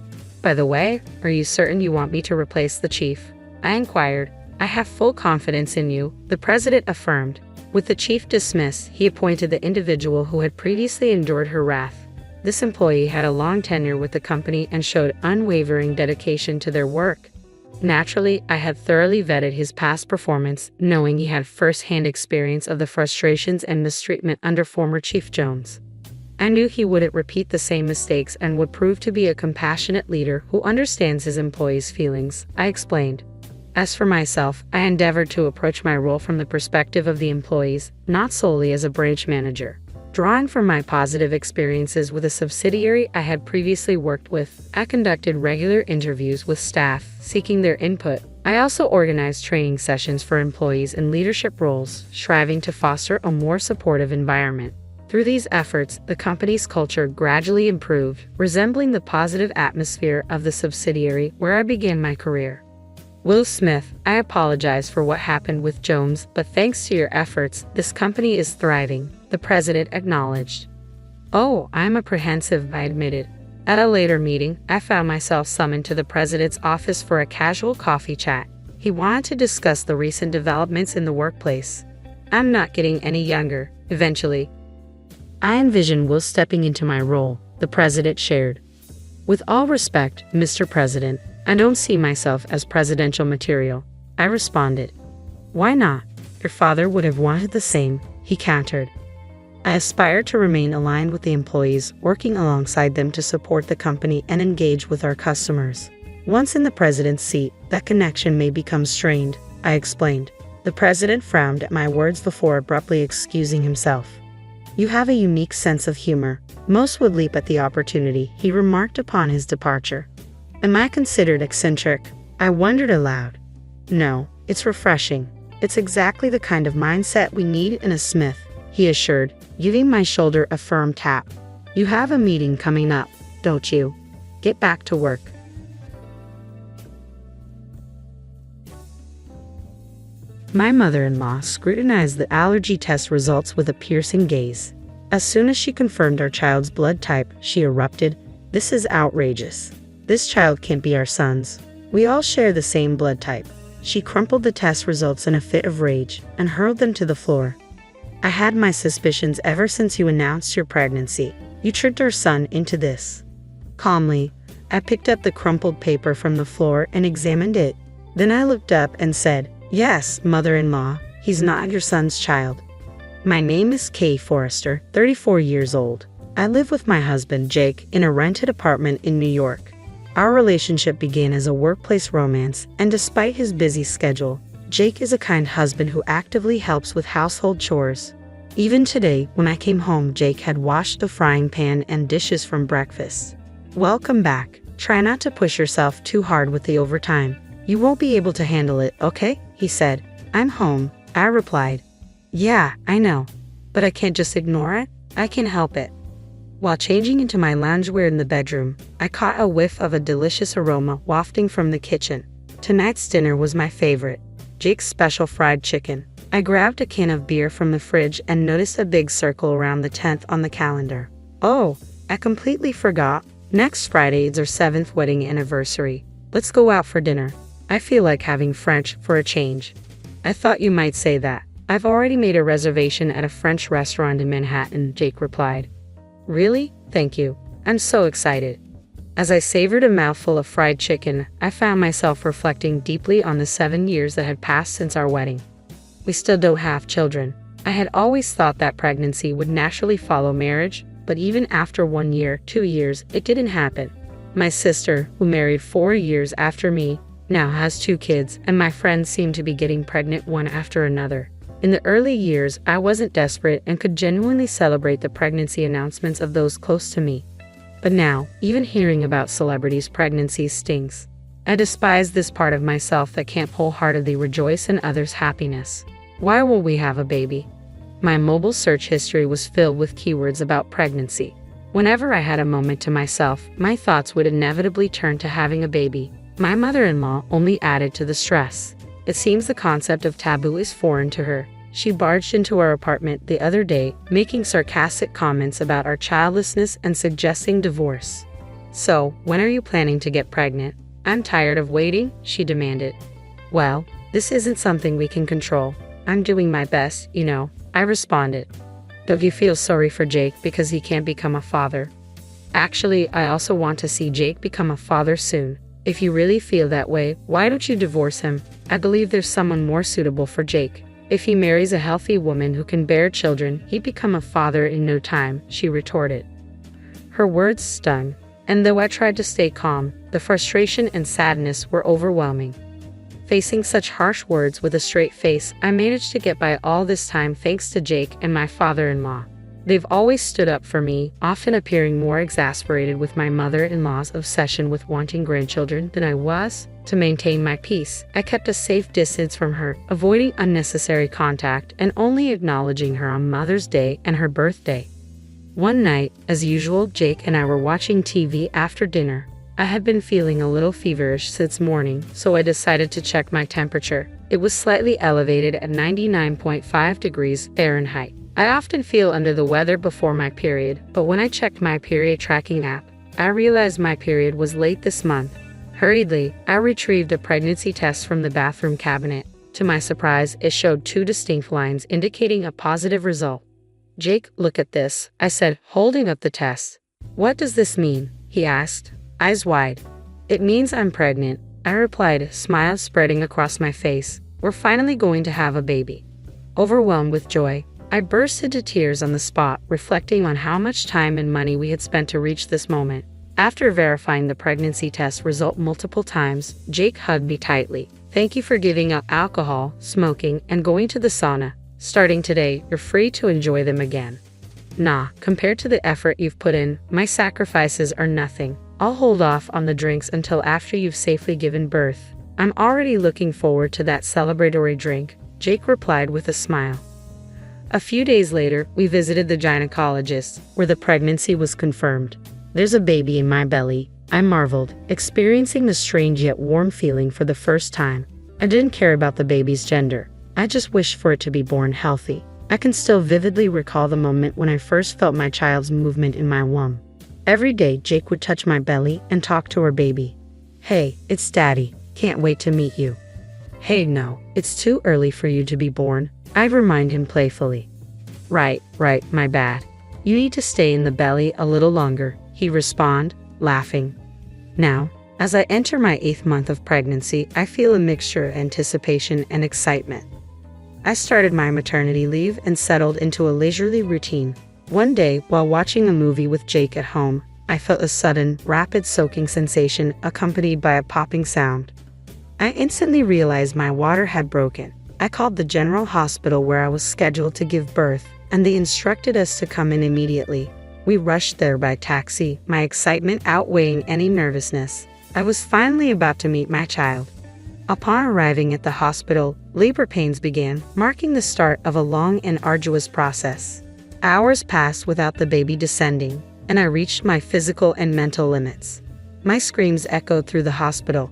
By the way, are you certain you want me to replace the chief? I inquired. I have full confidence in you, the president affirmed. With the chief dismissed, he appointed the individual who had previously endured her wrath. This employee had a long tenure with the company and showed unwavering dedication to their work. Naturally, I had thoroughly vetted his past performance, knowing he had first-hand experience of the frustrations and mistreatment under former Chief Jones. I knew he wouldn't repeat the same mistakes and would prove to be a compassionate leader who understands his employees' feelings, I explained. As for myself, I endeavored to approach my role from the perspective of the employees, not solely as a branch manager. Drawing from my positive experiences with a subsidiary I had previously worked with, I conducted regular interviews with staff, seeking their input. I also organized training sessions for employees in leadership roles, striving to foster a more supportive environment. Through these efforts, the company's culture gradually improved, resembling the positive atmosphere of the subsidiary where I began my career. Will Smith, I apologize for what happened with Jones, but thanks to your efforts, this company is thriving, the president acknowledged. Oh, I'm apprehensive, I admitted. At a later meeting, I found myself summoned to the president's office for a casual coffee chat. He wanted to discuss the recent developments in the workplace. I'm not getting any younger, eventually. I envision Will stepping into my role, the president shared. With all respect, Mr. President, I don't see myself as presidential material, I responded. Why not? Your father would have wanted the same, he countered. I aspire to remain aligned with the employees, working alongside them to support the company and engage with our customers. Once in the president's seat, that connection may become strained, I explained. The president frowned at my words before abruptly excusing himself. You have a unique sense of humor. Most would leap at the opportunity, he remarked upon his departure. Am I considered eccentric? I wondered aloud. No, it's refreshing. It's exactly the kind of mindset we need in a smith, he assured, giving my shoulder a firm tap. You have a meeting coming up, don't you? Get back to work. My mother-in-law scrutinized the allergy test results with a piercing gaze. As soon as she confirmed our child's blood type, she erupted, "This is outrageous. This child can't be our son's. We all share the same blood type." She crumpled the test results in a fit of rage and hurled them to the floor. I had my suspicions ever since you announced your pregnancy. You tricked our son into this. Calmly, I picked up the crumpled paper from the floor and examined it. Then I looked up and said, "Yes, mother-in-law, he's not your son's child. My name is Kay Forrester, 34 years old. I live with my husband, Jake, in a rented apartment in New York. Our relationship began as a workplace romance, and despite his busy schedule, Jake is a kind husband who actively helps with household chores. Even today, when I came home, Jake had washed the frying pan and dishes from breakfast. Welcome back. Try not to push yourself too hard with the overtime. You won't be able to handle it, okay?" he said. "I'm home," I replied. "Yeah, I know. But I can't just ignore it. I can't help it." While changing into my loungewear in the bedroom, I caught a whiff of a delicious aroma wafting from the kitchen. Tonight's dinner was my favorite, Jake's special fried chicken. I grabbed a can of beer from the fridge and noticed a big circle around the 10th on the calendar. Oh, I completely forgot. Next Friday is our 7th wedding anniversary. Let's go out for dinner. I feel like having French for a change. I thought you might say that. I've already made a reservation at a French restaurant in Manhattan, Jake replied. Really? Thank you. I'm so excited. As I savored a mouthful of fried chicken, I found myself reflecting deeply on the 7 years that had passed since our wedding. We still don't have children. I had always thought that pregnancy would naturally follow marriage, but even after 1 year, 2 years, it didn't happen. My sister, who married 4 years after me, now has 2 kids, and my friends seem to be getting pregnant one after another. In the early years, I wasn't desperate and could genuinely celebrate the pregnancy announcements of those close to me. But now, even hearing about celebrities' pregnancies stings. I despise this part of myself that can't wholeheartedly rejoice in others' happiness. Why will we have a baby? My mobile search history was filled with keywords about pregnancy. Whenever I had a moment to myself, my thoughts would inevitably turn to having a baby. My mother-in-law only added to the stress. It seems the concept of taboo is foreign to her. She barged into our apartment the other day, making sarcastic comments about our childlessness and suggesting divorce. "So, when are you planning to get pregnant?" "I'm tired of waiting," she demanded. "Well, this isn't something we can control. I'm doing my best, you know," I responded. "Don't you feel sorry for Jake because he can't become a father?" "Actually, I also want to see Jake become a father soon. If you really feel that way, why don't you divorce him? I believe there's someone more suitable for Jake. If he marries a healthy woman who can bear children, he'd become a father in no time," she retorted. Her words stung, and though I tried to stay calm, the frustration and sadness were overwhelming. Facing such harsh words with a straight face, I managed to get by all this time thanks to Jake and my father-in-law. They've always stood up for me, often appearing more exasperated with my mother-in-law's obsession with wanting grandchildren than I was. To maintain my peace, I kept a safe distance from her, avoiding unnecessary contact and only acknowledging her on Mother's Day and her birthday. One night, as usual, Jake and I were watching TV after dinner. I had been feeling a little feverish since morning, so I decided to check my temperature. It was slightly elevated at 99.5 degrees Fahrenheit. I often feel under the weather before my period, but when I checked my period tracking app, I realized my period was late this month. Hurriedly, I retrieved a pregnancy test from the bathroom cabinet. To my surprise, it showed 2 distinct lines indicating a positive result. "Jake, look at this," I said, holding up the test. "What does this mean?" he asked, eyes wide. "It means I'm pregnant," I replied, smile spreading across my face. "We're finally going to have a baby." Overwhelmed with joy, I burst into tears on the spot, reflecting on how much time and money we had spent to reach this moment. After verifying the pregnancy test result multiple times, Jake hugged me tightly. Thank you for giving up alcohol, smoking, and going to the sauna. Starting today, you're free to enjoy them again. Nah, compared to the effort you've put in, my sacrifices are nothing. I'll hold off on the drinks until after you've safely given birth. I'm already looking forward to that celebratory drink, Jake replied with a smile. A few days later, we visited the gynecologist, where the pregnancy was confirmed. There's a baby in my belly, I marveled, experiencing the strange yet warm feeling for the first time. I didn't care about the baby's gender. I just wished for it to be born healthy. I can still vividly recall the moment when I first felt my child's movement in my womb. Every day, Jake would touch my belly and talk to our baby. Hey, it's Daddy. Can't wait to meet you. Hey, no, it's too early for you to be born. I'd remind him playfully. Right, my bad. You need to stay in the belly a little longer, he'd respond, laughing. Now, as I enter my 8th month of pregnancy, I feel a mixture of anticipation and excitement. I started my maternity leave and settled into a leisurely routine. One day, while watching a movie with Jake at home, I felt a sudden, rapid soaking sensation accompanied by a popping sound. I instantly realized my water had broken. I called the general hospital where I was scheduled to give birth, and they instructed us to come in immediately. We rushed there by taxi, my excitement outweighing any nervousness. I was finally about to meet my child. Upon arriving at the hospital, labor pains began, marking the start of a long and arduous process. Hours passed without the baby descending, and I reached my physical and mental limits. My screams echoed through the hospital.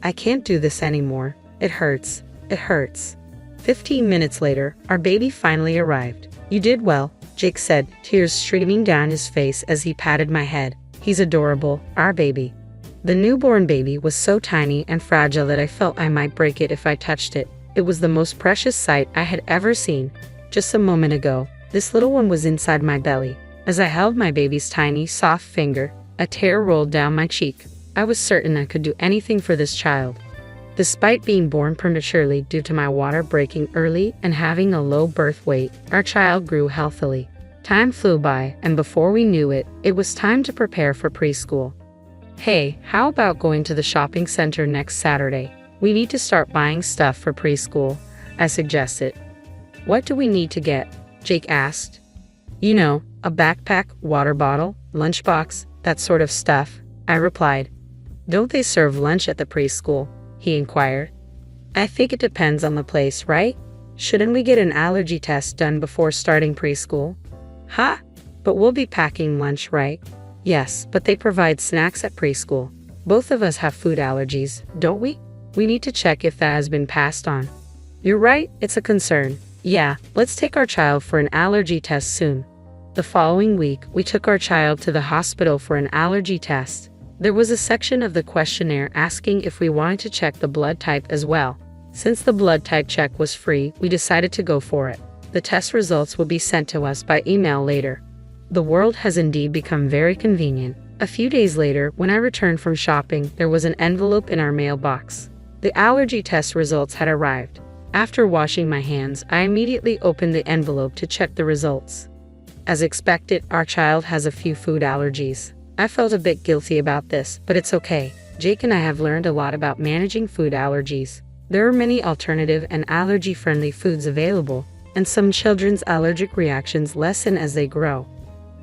I can't do this anymore. It hurts. It hurts. 15 minutes later, our baby finally arrived. You did well, Jake said, tears streaming down his face as he patted my head. He's adorable, our baby. The newborn baby was so tiny and fragile that I felt I might break it if I touched it. It was the most precious sight I had ever seen. Just a moment ago, this little one was inside my belly. As I held my baby's tiny, soft finger, a tear rolled down my cheek. I was certain I could do anything for this child. Despite being born prematurely due to my water breaking early and having a low birth weight, our child grew healthily. Time flew by, and before we knew it, it was time to prepare for preschool. Hey, how about going to the shopping center next Saturday? We need to start buying stuff for preschool, I suggested. What do we need to get? Jake asked. You know, a backpack, water bottle, lunchbox, that sort of stuff, I replied. Don't they serve lunch at the preschool? He inquired. I think it depends on the place, right? Shouldn't we get an allergy test done before starting preschool? Huh? But we'll be packing lunch, right? Yes, but they provide snacks at preschool. Both of us have food allergies, don't we? We need to check if that has been passed on. You're right, it's a concern. Yeah, let's take our child for an allergy test soon. The following week, we took our child to the hospital for an allergy test. There was a section of the questionnaire asking if we wanted to check the blood type as well. Since the blood type check was free, we decided to go for it. The test results will be sent to us by email later. The world has indeed become very convenient. A few days later, when I returned from shopping, there was an envelope in our mailbox. The allergy test results had arrived. After washing my hands, I immediately opened the envelope to check the results. As expected, our child has a few food allergies. I felt a bit guilty about this, but it's okay. Jake and I have learned a lot about managing food allergies. There are many alternative and allergy-friendly foods available, and some children's allergic reactions lessen as they grow.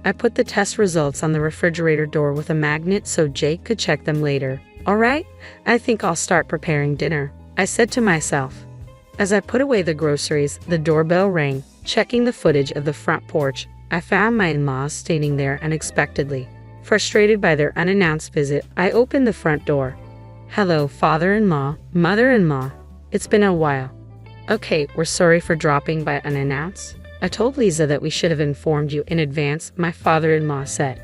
I put the test results on the refrigerator door with a magnet so Jake could check them later. All right, I think I'll start preparing dinner, I said to myself. As I put away the groceries, the doorbell rang. Checking the footage of the front porch, I found my in-laws standing there unexpectedly. Frustrated by their unannounced visit, I opened the front door. Hello, father-in-law, mother-in-law. It's been a while. Okay, we're sorry for dropping by unannounced. I told Lisa that we should have informed you in advance, my father-in-law said.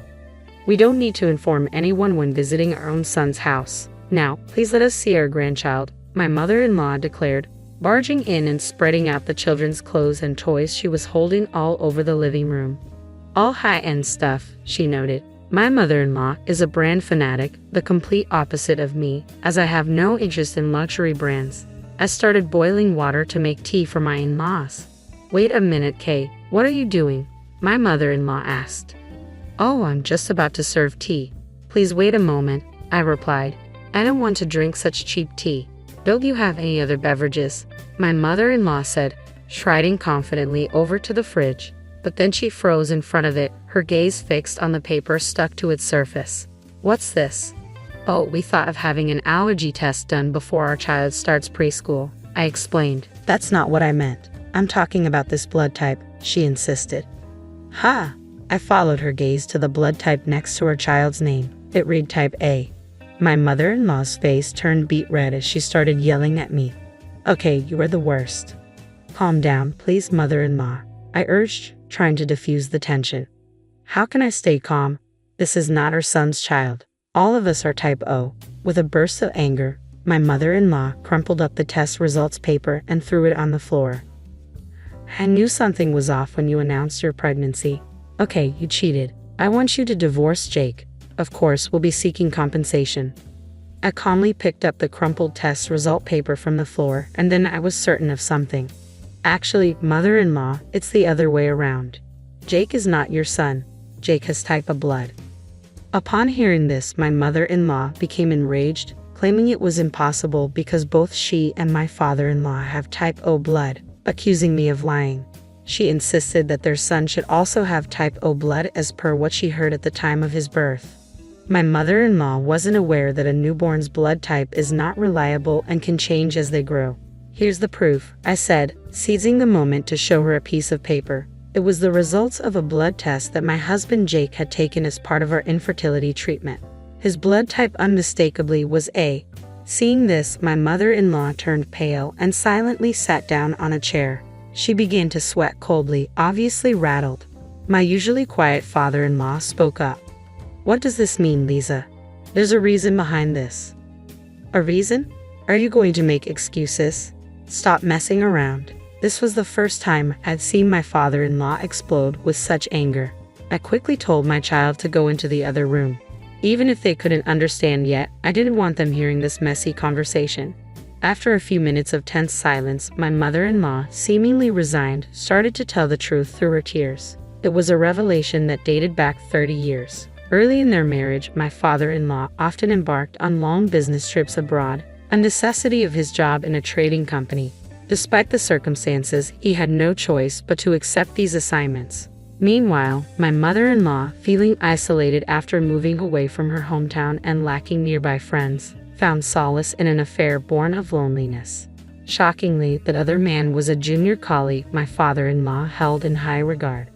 We don't need to inform anyone when visiting our own son's house. Now, please let us see our grandchild, my mother-in-law declared, barging in and spreading out the children's clothes and toys she was holding all over the living room. All high-end stuff, she noted. My mother-in-law is a brand fanatic, the complete opposite of me, as I have no interest in luxury brands. I started boiling water to make tea for my in-laws. Wait a minute, Kay, what are you doing? My mother-in-law asked. Oh, I'm just about to serve tea. Please wait a moment, I replied. I don't want to drink such cheap tea. "Don't you have any other beverages?" my mother-in-law said, striding confidently over to the fridge. But then she froze in front of it, her gaze fixed on the paper stuck to its surface. "What's this?" "Oh, we thought of having an allergy test done before our child starts preschool," I explained. "That's not what I meant. I'm talking about this blood type," she insisted. "Ha!" I followed her gaze to the blood type next to her child's name. It read type A. My mother-in-law's face turned beet red as she started yelling at me. "Okay, you are the worst." "Calm down, please, mother-in-law," I urged, trying to diffuse the tension. "How can I stay calm? This is not our son's child. All of us are type O." With a burst of anger, my mother-in-law crumpled up the test results paper and threw it on the floor. "I knew something was off when you announced your pregnancy. Okay, you cheated. I want you to divorce Jake. Of course, we'll be seeking compensation." I calmly picked up the crumpled test result paper from the floor, and then I was certain of something. "Actually, mother-in-law, it's the other way around. Jake is not your son. Jake has type O blood." Upon hearing this, my mother-in-law became enraged, claiming it was impossible because both she and my father-in-law have type O blood, accusing me of lying. She insisted that their son should also have type O blood as per what she heard at the time of his birth. My mother-in-law wasn't aware that a newborn's blood type is not reliable and can change as they grow. "Here's the proof," I said, seizing the moment to show her a piece of paper. It was the results of a blood test that my husband Jake had taken as part of our infertility treatment. His blood type unmistakably was A. Seeing this, my mother-in-law turned pale and silently sat down on a chair. She began to sweat coldly, obviously rattled. My usually quiet father-in-law spoke up. "What does this mean, Lisa? There's a reason behind this." "A reason? Are you going to make excuses? Stop messing around." This was the first time I'd seen my father-in-law explode with such anger. I quickly told my child to go into the other room. Even if they couldn't understand yet, I didn't want them hearing this messy conversation. After a few minutes of tense silence, my mother-in-law, seemingly resigned, started to tell the truth through her tears. It was a revelation that dated back 30 years. Early in their marriage, my father-in-law often embarked on long business trips abroad, a necessity of his job in a trading company. Despite the circumstances, he had no choice but to accept these assignments. Meanwhile, my mother-in-law, feeling isolated after moving away from her hometown and lacking nearby friends, found solace in an affair born of loneliness. Shockingly, that other man was a junior colleague my father-in-law held in high regard.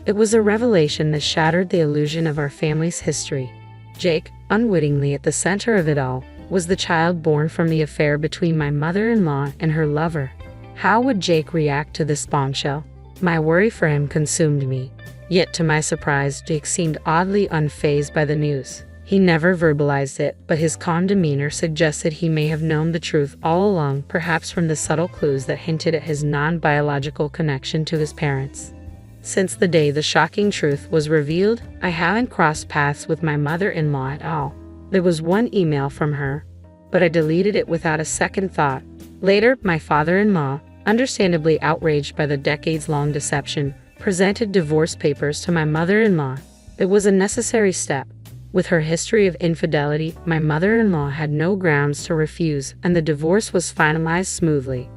It was a revelation that shattered the illusion of our family's history. Jake, unwittingly at the center of it all, was the child born from the affair between my mother-in-law and her lover. How would Jake react to this bombshell? My worry for him consumed me. Yet to my surprise, Jake seemed oddly unfazed by the news. He never verbalized it, but his calm demeanor suggested he may have known the truth all along, perhaps from the subtle clues that hinted at his non-biological connection to his parents. Since the day the shocking truth was revealed, I haven't crossed paths with my mother-in-law at all. There was one email from her, but I deleted it without a second thought. Later, my father-in-law, understandably outraged by the decades-long deception, presented divorce papers to my mother-in-law. It was a necessary step. With her history of infidelity, my mother-in-law had no grounds to refuse, and the divorce was finalized smoothly.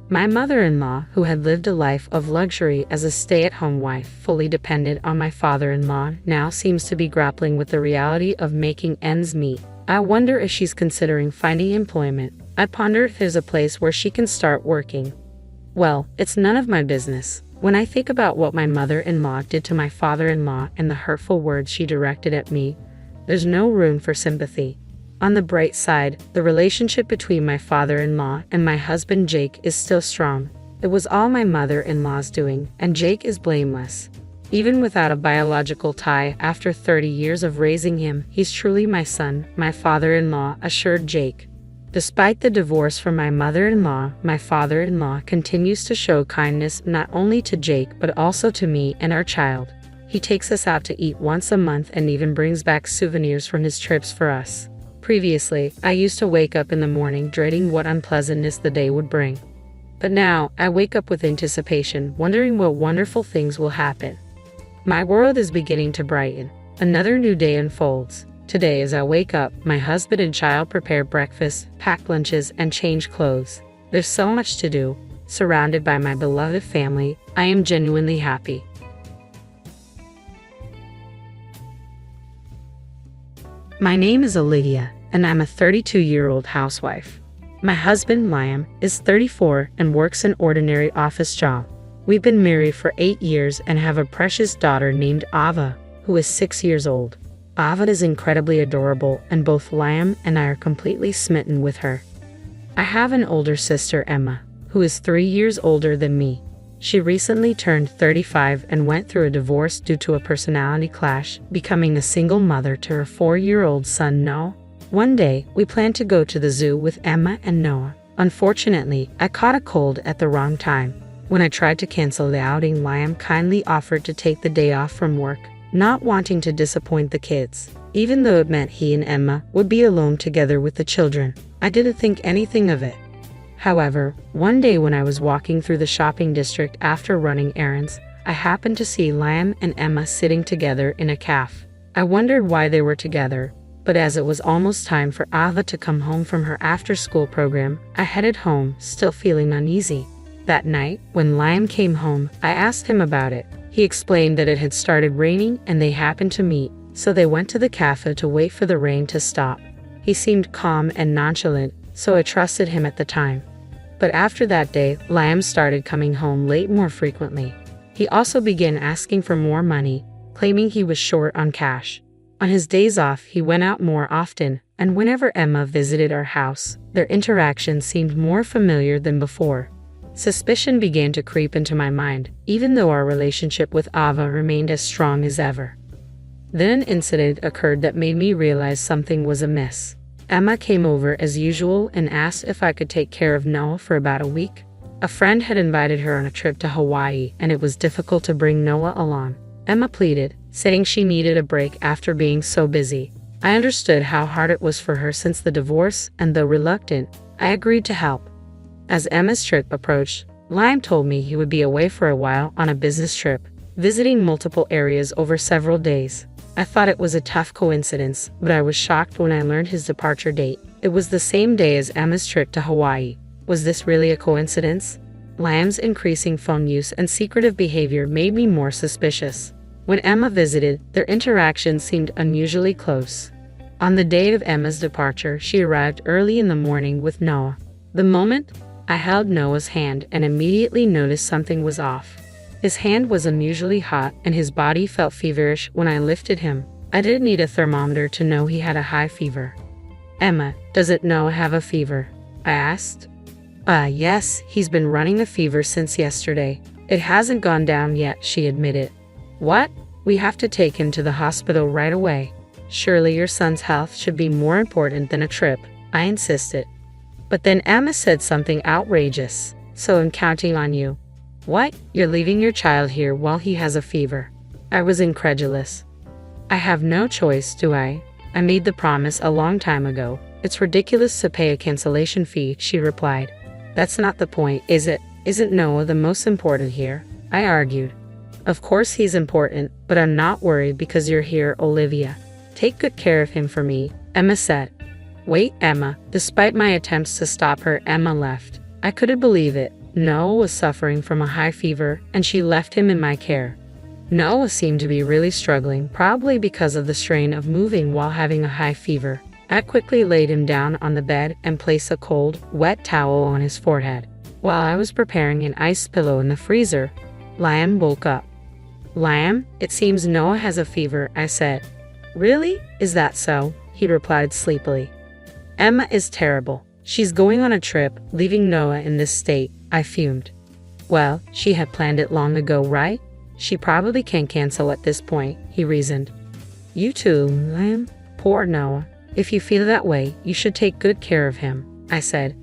My mother-in-law, who had lived a life of luxury as a stay-at-home wife fully dependent on my father-in-law, now seems to be grappling with the reality of making ends meet. I wonder if she's considering finding employment. I ponder if there's a place where she can start working. Well, it's none of my business. When I think about what my mother-in-law did to my father-in-law and the hurtful words she directed at me, there's no room for sympathy. On the bright side, the relationship between my father-in-law and my husband Jake is still strong. It was all my mother-in-law's doing, and Jake is blameless. Even without a biological tie, after 30 years of raising him, he's truly my son, my father-in-law assured Jake. Despite the divorce from my mother-in-law, my father-in-law continues to show kindness not only to Jake but also to me and our child. He takes us out to eat once a month and even brings back souvenirs from his trips for us. Previously, I used to wake up in the morning dreading what unpleasantness the day would bring. But now, I wake up with anticipation, wondering what wonderful things will happen. My world is beginning to brighten. Another new day unfolds. Today, as I wake up, my husband and child prepare breakfast, pack lunches, and change clothes. There's so much to do. Surrounded by my beloved family, I am genuinely happy. My name is Olivia, and I'm a 32-year-old housewife. My husband, Liam, is 34 and works an ordinary office job. We've been married for 8 years and have a precious daughter named Ava, who is 6 years old. Ava is incredibly adorable, and both Liam and I are completely smitten with her. I have an older sister, Emma, who is 3 years older than me. She recently turned 35 and went through a divorce due to a personality clash, becoming a single mother to her 4-year-old son, Noah. One day, we planned to go to the zoo with Emma and Noah. Unfortunately, I caught a cold at the wrong time. When I tried to cancel the outing, Liam kindly offered to take the day off from work, not wanting to disappoint the kids, even though it meant he and Emma would be alone together with the children. I didn't think anything of it. However, one day when I was walking through the shopping district after running errands, I happened to see Liam and Emma sitting together in a cafe. I wondered why they were together, but as it was almost time for Ava to come home from her after-school program, I headed home, still feeling uneasy. That night, when Liam came home, I asked him about it. He explained that it had started raining and they happened to meet, so they went to the cafe to wait for the rain to stop. He seemed calm and nonchalant, so I trusted him at the time. But after that day, Liam started coming home late more frequently. He also began asking for more money, claiming he was short on cash. On his days off, he went out more often, and whenever Emma visited our house, their interaction seemed more familiar than before. Suspicion began to creep into my mind, even though our relationship with Ava remained as strong as ever. Then an incident occurred that made me realize something was amiss. Emma came over as usual and asked if I could take care of Noah for about a week. A friend had invited her on a trip to Hawaii, and it was difficult to bring Noah along. Emma pleaded, saying she needed a break after being so busy. I understood how hard it was for her since the divorce, and though reluctant, I agreed to help. As Emma's trip approached, Liam told me he would be away for a while on a business trip, visiting multiple areas over several days. I thought it was a tough coincidence, but I was shocked when I learned his departure date. It was the same day as Emma's trip to Hawaii. Was this really a coincidence? Liam's increasing phone use and secretive behavior made me more suspicious. When Emma visited, their interaction seemed unusually close. On the day of Emma's departure, she arrived early in the morning with Noah. The moment I held Noah's hand and immediately noticed something was off. His hand was unusually hot and his body felt feverish when I lifted him. I didn't need a thermometer to know he had a high fever. Emma, doesn't Noah have a fever? I asked. Yes, he's been running a fever since yesterday. It hasn't gone down yet, she admitted. What? We have to take him to the hospital right away. Surely your son's health should be more important than a trip, I insisted. But then Emma said something outrageous. So I'm counting on you. What? You're leaving your child here while he has a fever? I was incredulous. I have no choice, do I? I made the promise a long time ago. It's ridiculous to pay a cancellation fee, she replied. That's not the point, is it? Isn't Noah the most important here? I argued. Of course he's important, but I'm not worried because you're here, Olivia. Take good care of him for me, Emma said. Wait, Emma. Despite my attempts to stop her, Emma left. I couldn't believe it. Noah was suffering from a high fever, and she left him in my care. Noah seemed to be really struggling, probably because of the strain of moving while having a high fever. I quickly laid him down on the bed and placed a cold, wet towel on his forehead. While I was preparing an ice pillow in the freezer, Liam woke up. Liam, it seems Noah has a fever, I said. Really? Is that so? He replied sleepily. Emma is terrible. She's going on a trip, leaving Noah in this state, I fumed. Well, she had planned it long ago, right? She probably can't cancel at this point, he reasoned. You too, Liam. Poor Noah. If you feel that way, you should take good care of him, I said.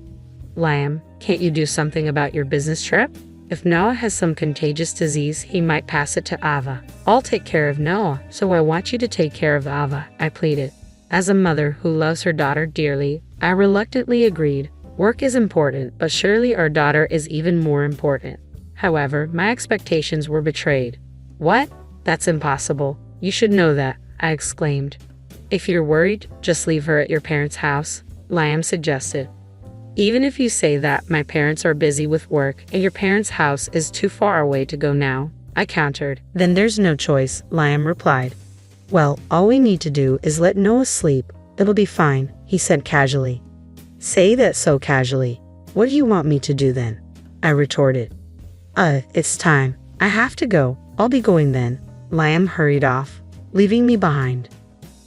Liam, can't you do something about your business trip? If Noah has some contagious disease, he might pass it to Ava. I'll take care of Noah, so I want you to take care of Ava, I pleaded. As a mother who loves her daughter dearly, I reluctantly agreed. Work is important, but surely our daughter is even more important. However, my expectations were betrayed. What? That's impossible. You should know that, I exclaimed. If you're worried, just leave her at your parents' house, Liam suggested. Even if you say that my parents are busy with work and your parents' house is too far away to go now, I countered. Then there's no choice, Liam replied. Well, all we need to do is let Noah sleep. It'll be fine, he said casually. Say that so casually. What do you want me to do then? I retorted. It's time. I have to go. I'll be going then. Liam hurried off, leaving me behind.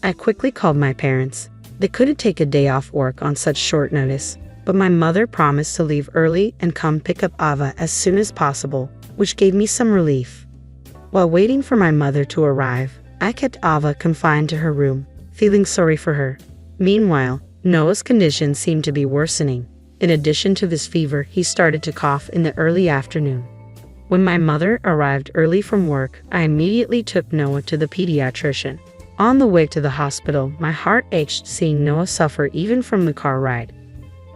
I quickly called my parents. They couldn't take a day off work on such short notice, but my mother promised to leave early and come pick up Ava as soon as possible, which gave me some relief. While waiting for my mother to arrive, I kept Ava confined to her room, feeling sorry for her. Meanwhile, Noah's condition seemed to be worsening. In addition to this fever, he started to cough in the early afternoon. When my mother arrived early from work, I immediately took Noah to the pediatrician. On the way to the hospital, my heart ached seeing Noah suffer even from the car ride.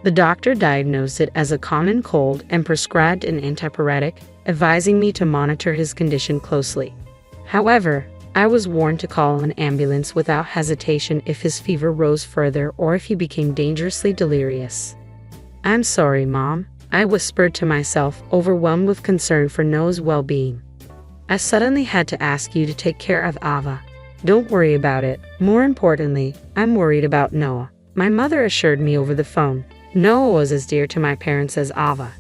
The doctor diagnosed it as a common cold and prescribed an antipyretic, advising me to monitor his condition closely. However, I was warned to call an ambulance without hesitation if his fever rose further or if he became dangerously delirious. I'm sorry, Mom, I whispered to myself, overwhelmed with concern for Noah's well-being. I suddenly had to ask you to take care of Ava. Don't worry about it. More importantly, I'm worried about Noah, my mother assured me over the phone. Noah was as dear to my parents as Ava.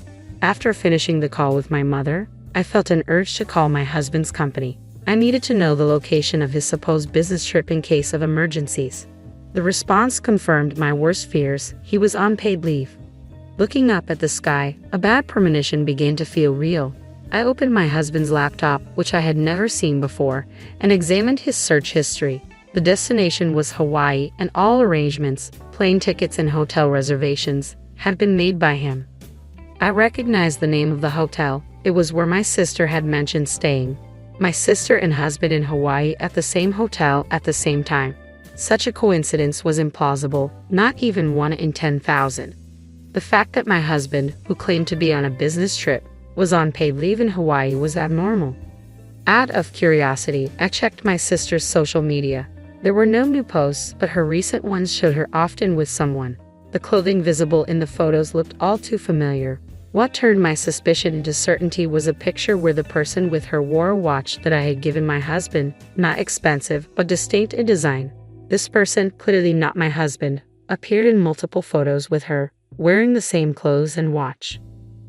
After finishing the call with my mother, I felt an urge to call my husband's company. I needed to know the location of his supposed business trip in case of emergencies. The response confirmed my worst fears. He was on paid leave. Looking up at the sky, a bad premonition began to feel real. I opened my husband's laptop, which I had never seen before, and examined his search history. The destination was Hawaii, and all arrangements, plane tickets and hotel reservations, had been made by him. I recognized the name of the hotel. It was where my sister had mentioned staying. My sister and husband in Hawaii at the same hotel at the same time. Such a coincidence was implausible, not even 1 in 10,000. The fact that my husband, who claimed to be on a business trip, was on paid leave in Hawaii was abnormal. Out of curiosity, I checked my sister's social media. There were no new posts, but her recent ones showed her often with someone. The clothing visible in the photos looked all too familiar. What turned my suspicion into certainty was a picture where the person with her wore a watch that I had given my husband, not expensive, but distinct in design. This person, clearly not my husband, appeared in multiple photos with her, wearing the same clothes and watch.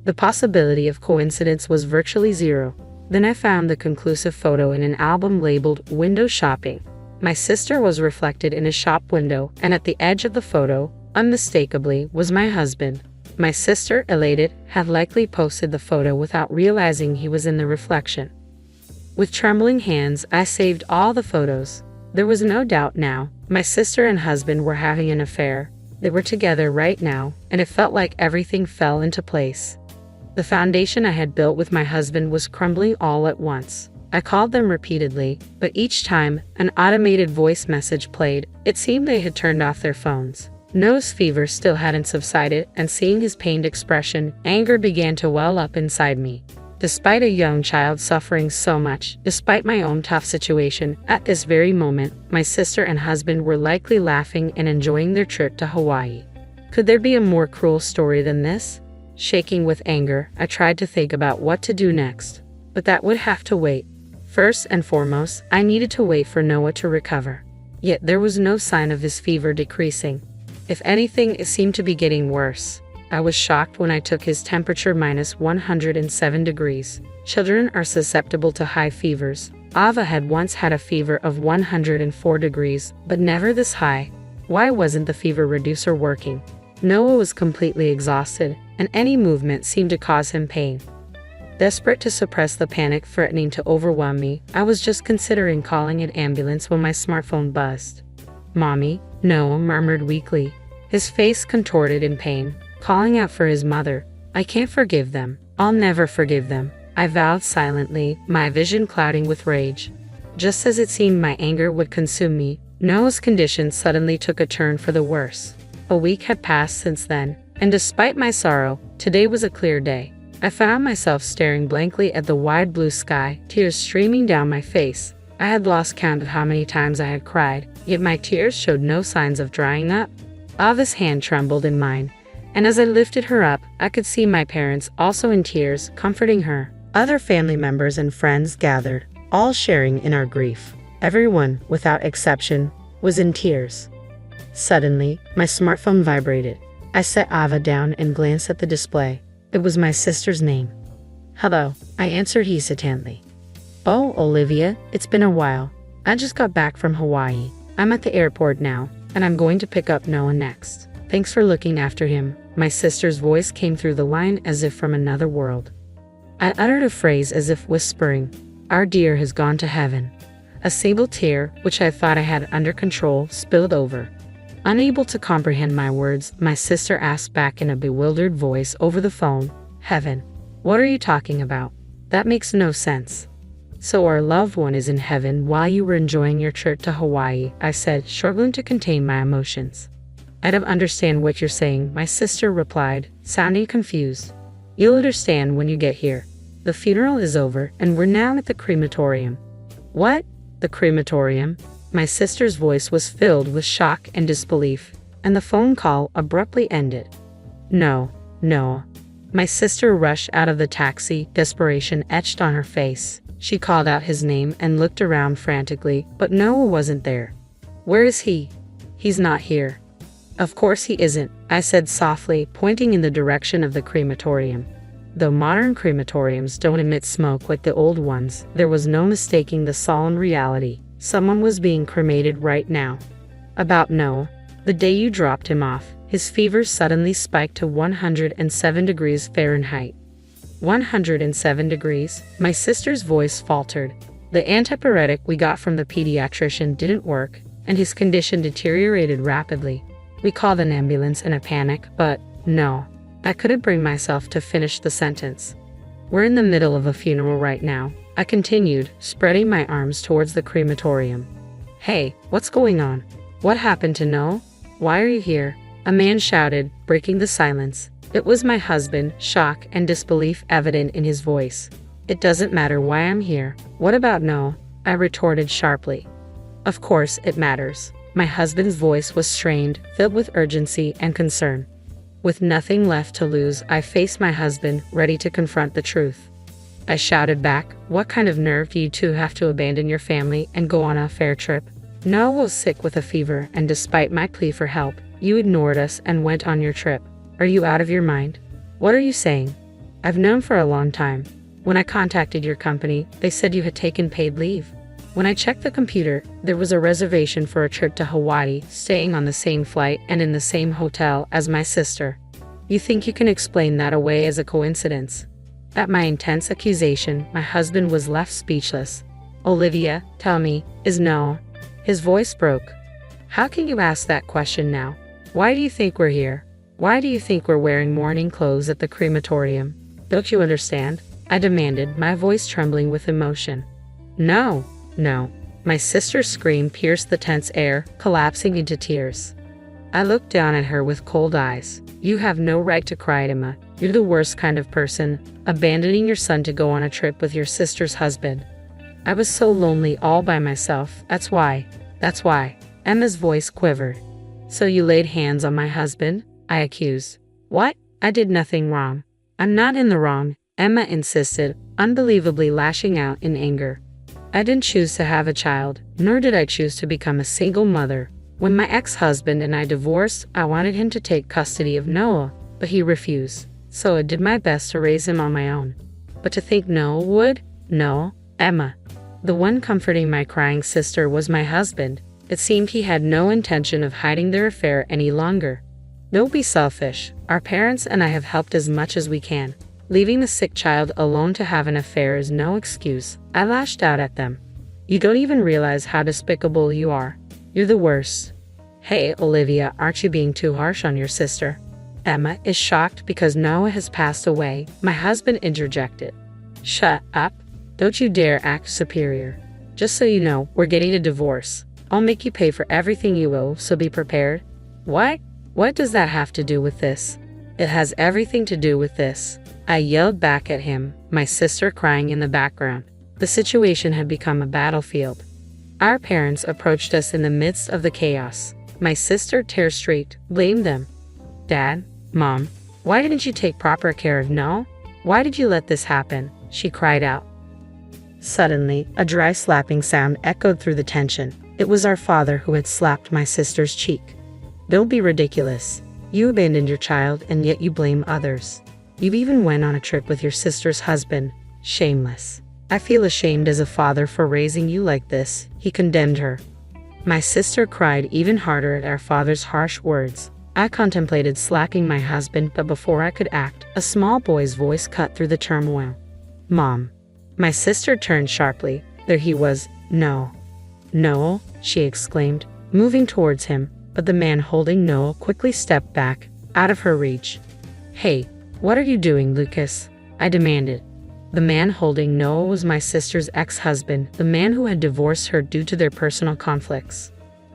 The possibility of coincidence was virtually zero. Then I found the conclusive photo in an album labeled Window Shopping. My sister was reflected in a shop window, and at the edge of the photo, unmistakably, was my husband. My sister, elated, had likely posted the photo without realizing he was in the reflection. With trembling hands, I saved all the photos. There was no doubt now. My sister and husband were having an affair. They were together right now, and it felt like everything fell into place. The foundation I had built with my husband was crumbling all at once. I called them repeatedly, but each time an automated voice message played, it seemed they had turned off their phones. Noah's fever still hadn't subsided, and seeing his pained expression, anger began to well up inside me. Despite a young child suffering so much, despite my own tough situation, at this very moment, my sister and husband were likely laughing and enjoying their trip to Hawaii. Could there be a more cruel story than this? Shaking with anger, I tried to think about what to do next, but that would have to wait. First and foremost, I needed to wait for Noah to recover. Yet there was no sign of his fever decreasing. If anything, it seemed to be getting worse. I was shocked when I took his temperature minus 107 degrees. Children are susceptible to high fevers. Ava had once had a fever of 104 degrees, but never this high. Why wasn't the fever reducer working? Noah was completely exhausted, and any movement seemed to cause him pain. Desperate to suppress the panic threatening to overwhelm me, I was just considering calling an ambulance when my smartphone buzzed. "Mommy," Noah murmured weakly, his face contorted in pain, calling out for his mother. "I can't forgive them. I'll never forgive them," I vowed silently, my vision clouding with rage. Just as it seemed my anger would consume me, Noah's condition suddenly took a turn for the worse. A week had passed since then, and despite my sorrow, today was a clear day. I found myself staring blankly at the wide blue sky, tears streaming down my face. I had lost count of how many times I had cried, yet my tears showed no signs of drying up. Ava's hand trembled in mine, and as I lifted her up, I could see my parents also in tears, comforting her. Other family members and friends gathered, all sharing in our grief. Everyone, without exception, was in tears. Suddenly, my smartphone vibrated. I set Ava down and glanced at the display. It was my sister's name. "Hello," I answered hesitantly. "Oh, Olivia, it's been a while. I just got back from Hawaii. I'm at the airport now, and I'm going to pick up Noah next. Thanks for looking after him." My sister's voice came through the line as if from another world. I uttered a phrase as if whispering, "Our dear has gone to heaven." A single tear, which I thought I had under control, spilled over. Unable to comprehend my words, my sister asked back in a bewildered voice over the phone, "Heaven? What are you talking about? That makes no sense." "So our loved one is in heaven while you were enjoying your trip to Hawaii," I said, struggling to contain my emotions. "I don't understand what you're saying," my sister replied, sounding confused. "You'll understand when you get here. The funeral is over, and we're now at the crematorium." "What? The crematorium?" My sister's voice was filled with shock and disbelief, and the phone call abruptly ended. No. My sister rushed out of the taxi, desperation etched on her face. She called out his name and looked around frantically, but Noah wasn't there. "Where is he?" "He's not here." "Of course he isn't," I said softly, pointing in the direction of the crematorium. Though modern crematoriums don't emit smoke like the old ones, there was no mistaking the solemn reality. Someone was being cremated right now. "About Noah, the day you dropped him off, his fever suddenly spiked to 107 degrees Fahrenheit. 107 degrees? My sister's voice faltered. The antipyretic we got from the pediatrician didn't work, and his condition deteriorated rapidly. We called an ambulance in a panic, but no. I couldn't bring myself to finish the sentence. "We're in the middle of a funeral right now," I continued, spreading my arms towards the crematorium. "Hey, what's going on? What happened to Noah? Why are you here?" A man shouted, breaking the silence. It was my husband, shock and disbelief evident in his voice. "It doesn't matter why I'm here. What about Noah?" I retorted sharply. "Of course it matters." My husband's voice was strained, filled with urgency and concern. With nothing left to lose, I faced my husband, ready to confront the truth. I shouted back, "What kind of nerve do you two have to abandon your family and go on a fair trip? Noah was sick with a fever, and despite my plea for help, you ignored us and went on your trip. Are you out of your mind? What are you saying? I've known for a long time. When I contacted your company, they said you had taken paid leave. When I checked the computer, there was a reservation for a trip to Hawaii, staying on the same flight and in the same hotel as my sister. You think you can explain that away as a coincidence?" At my intense accusation, my husband was left speechless. "Olivia, tell me, is Noah?" His voice broke. "How can you ask that question now? Why do you think we're here? Why do you think we're wearing mourning clothes at the crematorium? Don't you understand?" I demanded, my voice trembling with emotion. No. My sister's scream pierced the tense air, collapsing into tears. I looked down at her with cold eyes. "You have no right to cry, Emma. You're the worst kind of person, abandoning your son to go on a trip with your sister's husband. I was so lonely all by myself. That's why. Emma's voice quivered. "So you laid hands on my husband?" I accused. "What? I did nothing wrong." "I'm not in the wrong," Emma insisted, unbelievably lashing out in anger. "I didn't choose to have a child, nor did I choose to become a single mother. When my ex-husband and I divorced, I wanted him to take custody of Noah, but he refused. So I did my best to raise him on my own. But to think Noah would? No, Emma." The one comforting my crying sister was my husband. It seemed he had no intention of hiding their affair any longer. "Don't be selfish. Our parents and I have helped as much as we can. Leaving the sick child alone to have an affair is no excuse." I lashed out at them. "You don't even realize how despicable you are. You're the worst." "Hey, Olivia, aren't you being too harsh on your sister?" "Emma is shocked because Noah has passed away," my husband interjected. "Shut up. Don't you dare act superior. Just so you know, we're getting a divorce. I'll make you pay for everything you owe, so be prepared." "What? What does that have to do with this?" "It has everything to do with this." I yelled back at him, my sister crying in the background. The situation had become a battlefield. Our parents approached us in the midst of the chaos. My sister, tear-streaked, blamed them. Dad, Mom, why didn't you take proper care of Noah? Why did you let this happen? She cried out. Suddenly, a dry slapping sound echoed through the tension. It was our father who had slapped my sister's cheek. Don't be ridiculous. You abandoned your child and yet you blame others. You even went on a trip with your sister's husband. Shameless. I feel ashamed as a father for raising you like this, he condemned her. My sister cried even harder at our father's harsh words. I contemplated slapping my husband, but before I could act, a small boy's voice cut through the turmoil. Mom. My sister turned sharply. There he was. No. Noah, she exclaimed, moving towards him, but the man holding Noah quickly stepped back, out of her reach. Hey, what are you doing, Lucas? I demanded. The man holding Noah was my sister's ex-husband, the man who had divorced her due to their personal conflicts.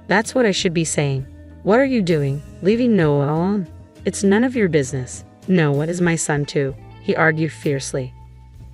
That's what I should be saying. What are you doing, leaving Noah alone? It's none of your business. Noah is my son too, he argued fiercely.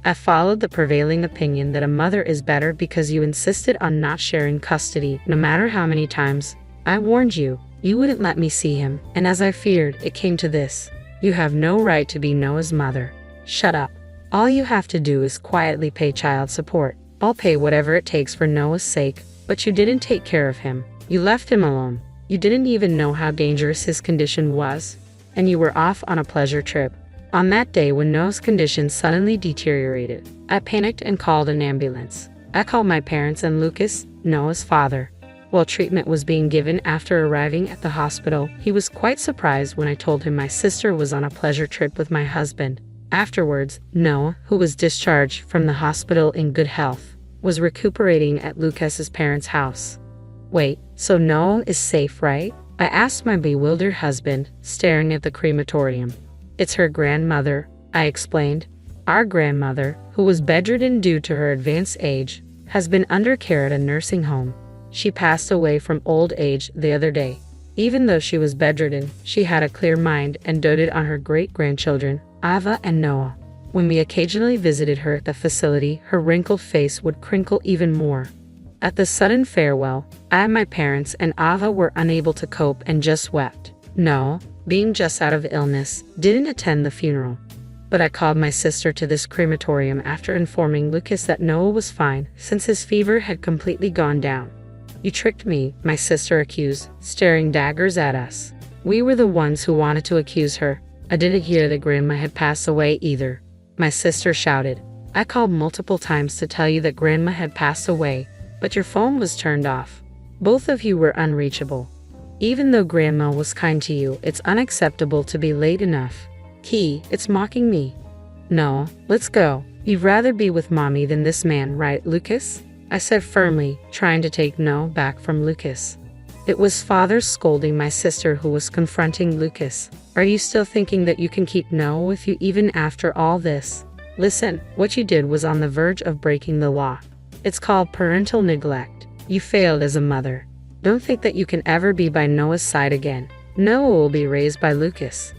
I followed the prevailing opinion that a mother is better because you insisted on not sharing custody, no matter how many times. I warned you, you wouldn't let me see him, and as I feared, it came to this. You have no right to be Noah's mother. Shut up. All you have to do is quietly pay child support. I'll pay whatever it takes for Noah's sake, but you didn't take care of him. You left him alone. You didn't even know how dangerous his condition was, and you were off on a pleasure trip. On that day when Noah's condition suddenly deteriorated, I panicked and called an ambulance. I called my parents and Lucas, Noah's father. While treatment was being given after arriving at the hospital, he was quite surprised when I told him my sister was on a pleasure trip with my husband. Afterwards, Noah, who was discharged from the hospital in good health, was recuperating at Lucas's parents' house. Wait, so Noah is safe, right? I asked my bewildered husband, staring at the crematorium. It's her grandmother, I explained. Our grandmother, who was bedridden due to her advanced age, has been under care at a nursing home. She passed away from old age the other day. Even though she was bedridden, she had a clear mind and doted on her great-grandchildren, Ava and Noah. When we occasionally visited her at the facility, her wrinkled face would crinkle even more. At the sudden farewell, I and my parents and Ava were unable to cope and just wept. Noah, being just out of illness, didn't attend the funeral. But I called my sister to this crematorium after informing Lucas that Noah was fine since his fever had completely gone down. You tricked me, my sister accused, staring daggers at us. We were the ones who wanted to accuse her. I didn't hear that Grandma had passed away either, my sister shouted. I called multiple times to tell you that Grandma had passed away, but your phone was turned off. Both of you were unreachable. Even though Grandma was kind to you, it's unacceptable to be late enough. Key, it's mocking me. No, let's go. You'd rather be with Mommy than this man, right, Lucas? I said firmly, trying to take no back from Lucas. It was father scolding my sister who was confronting Lucas. Are you still thinking that you can keep Noah with you even after all this? Listen, what you did was on the verge of breaking the law. It's called parental neglect. You failed as a mother. Don't think that you can ever be by Noah's side again. Noah will be raised by Lucas.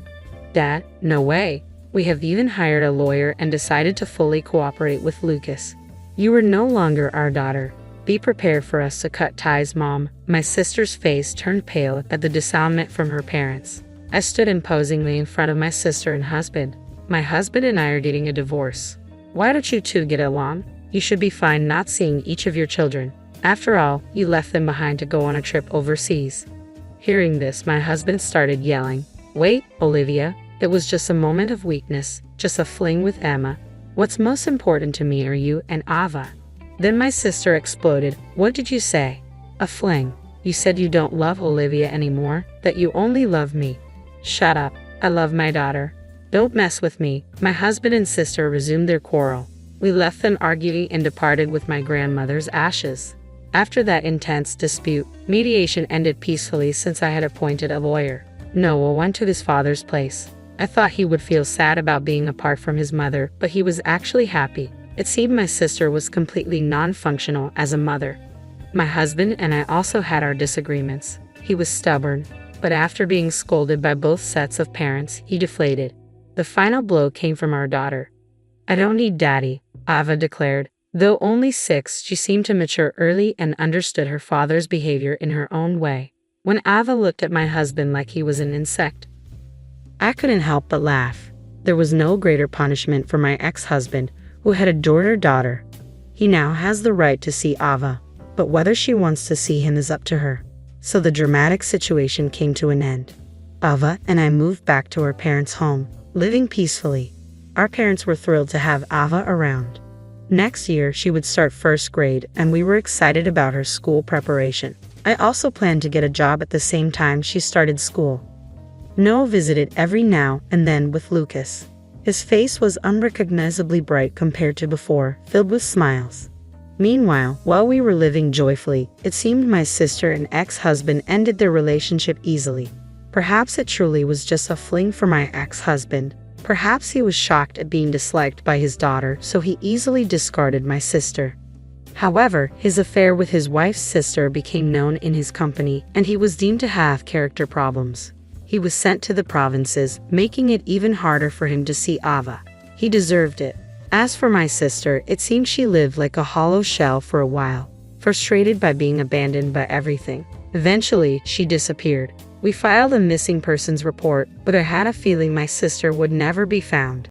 Dad, no way. We have even hired a lawyer and decided to fully cooperate with Lucas. You are no longer our daughter. Be prepared for us to cut ties, Mom. My sister's face turned pale at the disavowment from her parents. I stood imposingly in front of my sister and husband. My husband and I are getting a divorce. Why don't you two get along? You should be fine not seeing each of your children. After all, you left them behind to go on a trip overseas. Hearing this, my husband started yelling. Wait, Olivia, it was just a moment of weakness, just a fling with Emma. What's most important to me are you and Ava. Then my sister exploded. What did you say? A fling. You said you don't love Olivia anymore, that you only love me. Shut up. I love my daughter. Don't mess with me. My husband and sister resumed their quarrel. We left them arguing and departed with my grandmother's ashes. After that intense dispute, mediation ended peacefully since I had appointed a lawyer. Noah went to his father's place. I thought he would feel sad about being apart from his mother, but he was actually happy. It seemed my sister was completely non-functional as a mother. My husband and I also had our disagreements. He was stubborn, but after being scolded by both sets of parents, he deflated. The final blow came from our daughter. I don't need daddy, Ava declared. Though only 6, she seemed to mature early and understood her father's behavior in her own way. When Ava looked at my husband like he was an insect, I couldn't help but laugh. There was no greater punishment for my ex-husband, who had adored her daughter. He now has the right to see Ava, but whether she wants to see him is up to her. So the dramatic situation came to an end. Ava and I moved back to our parents' home, living peacefully. Our parents were thrilled to have Ava around. Next year, she would start first grade, and we were excited about her school preparation. I also planned to get a job at the same time she started school. Noah visited every now and then with Lucas. His face was unrecognizably bright compared to before, filled with smiles. Meanwhile, while we were living joyfully, it seemed my sister and ex-husband ended their relationship easily. Perhaps it truly was just a fling for my ex-husband. Perhaps he was shocked at being disliked by his daughter, so he easily discarded my sister. However, his affair with his wife's sister became known in his company, and he was deemed to have character problems. He was sent to the provinces, making it even harder for him to see Ava. He deserved it. As for my sister, it seemed she lived like a hollow shell for a while, frustrated by being abandoned by everything. Eventually, she disappeared. We filed a missing persons report, but I had a feeling my sister would never be found.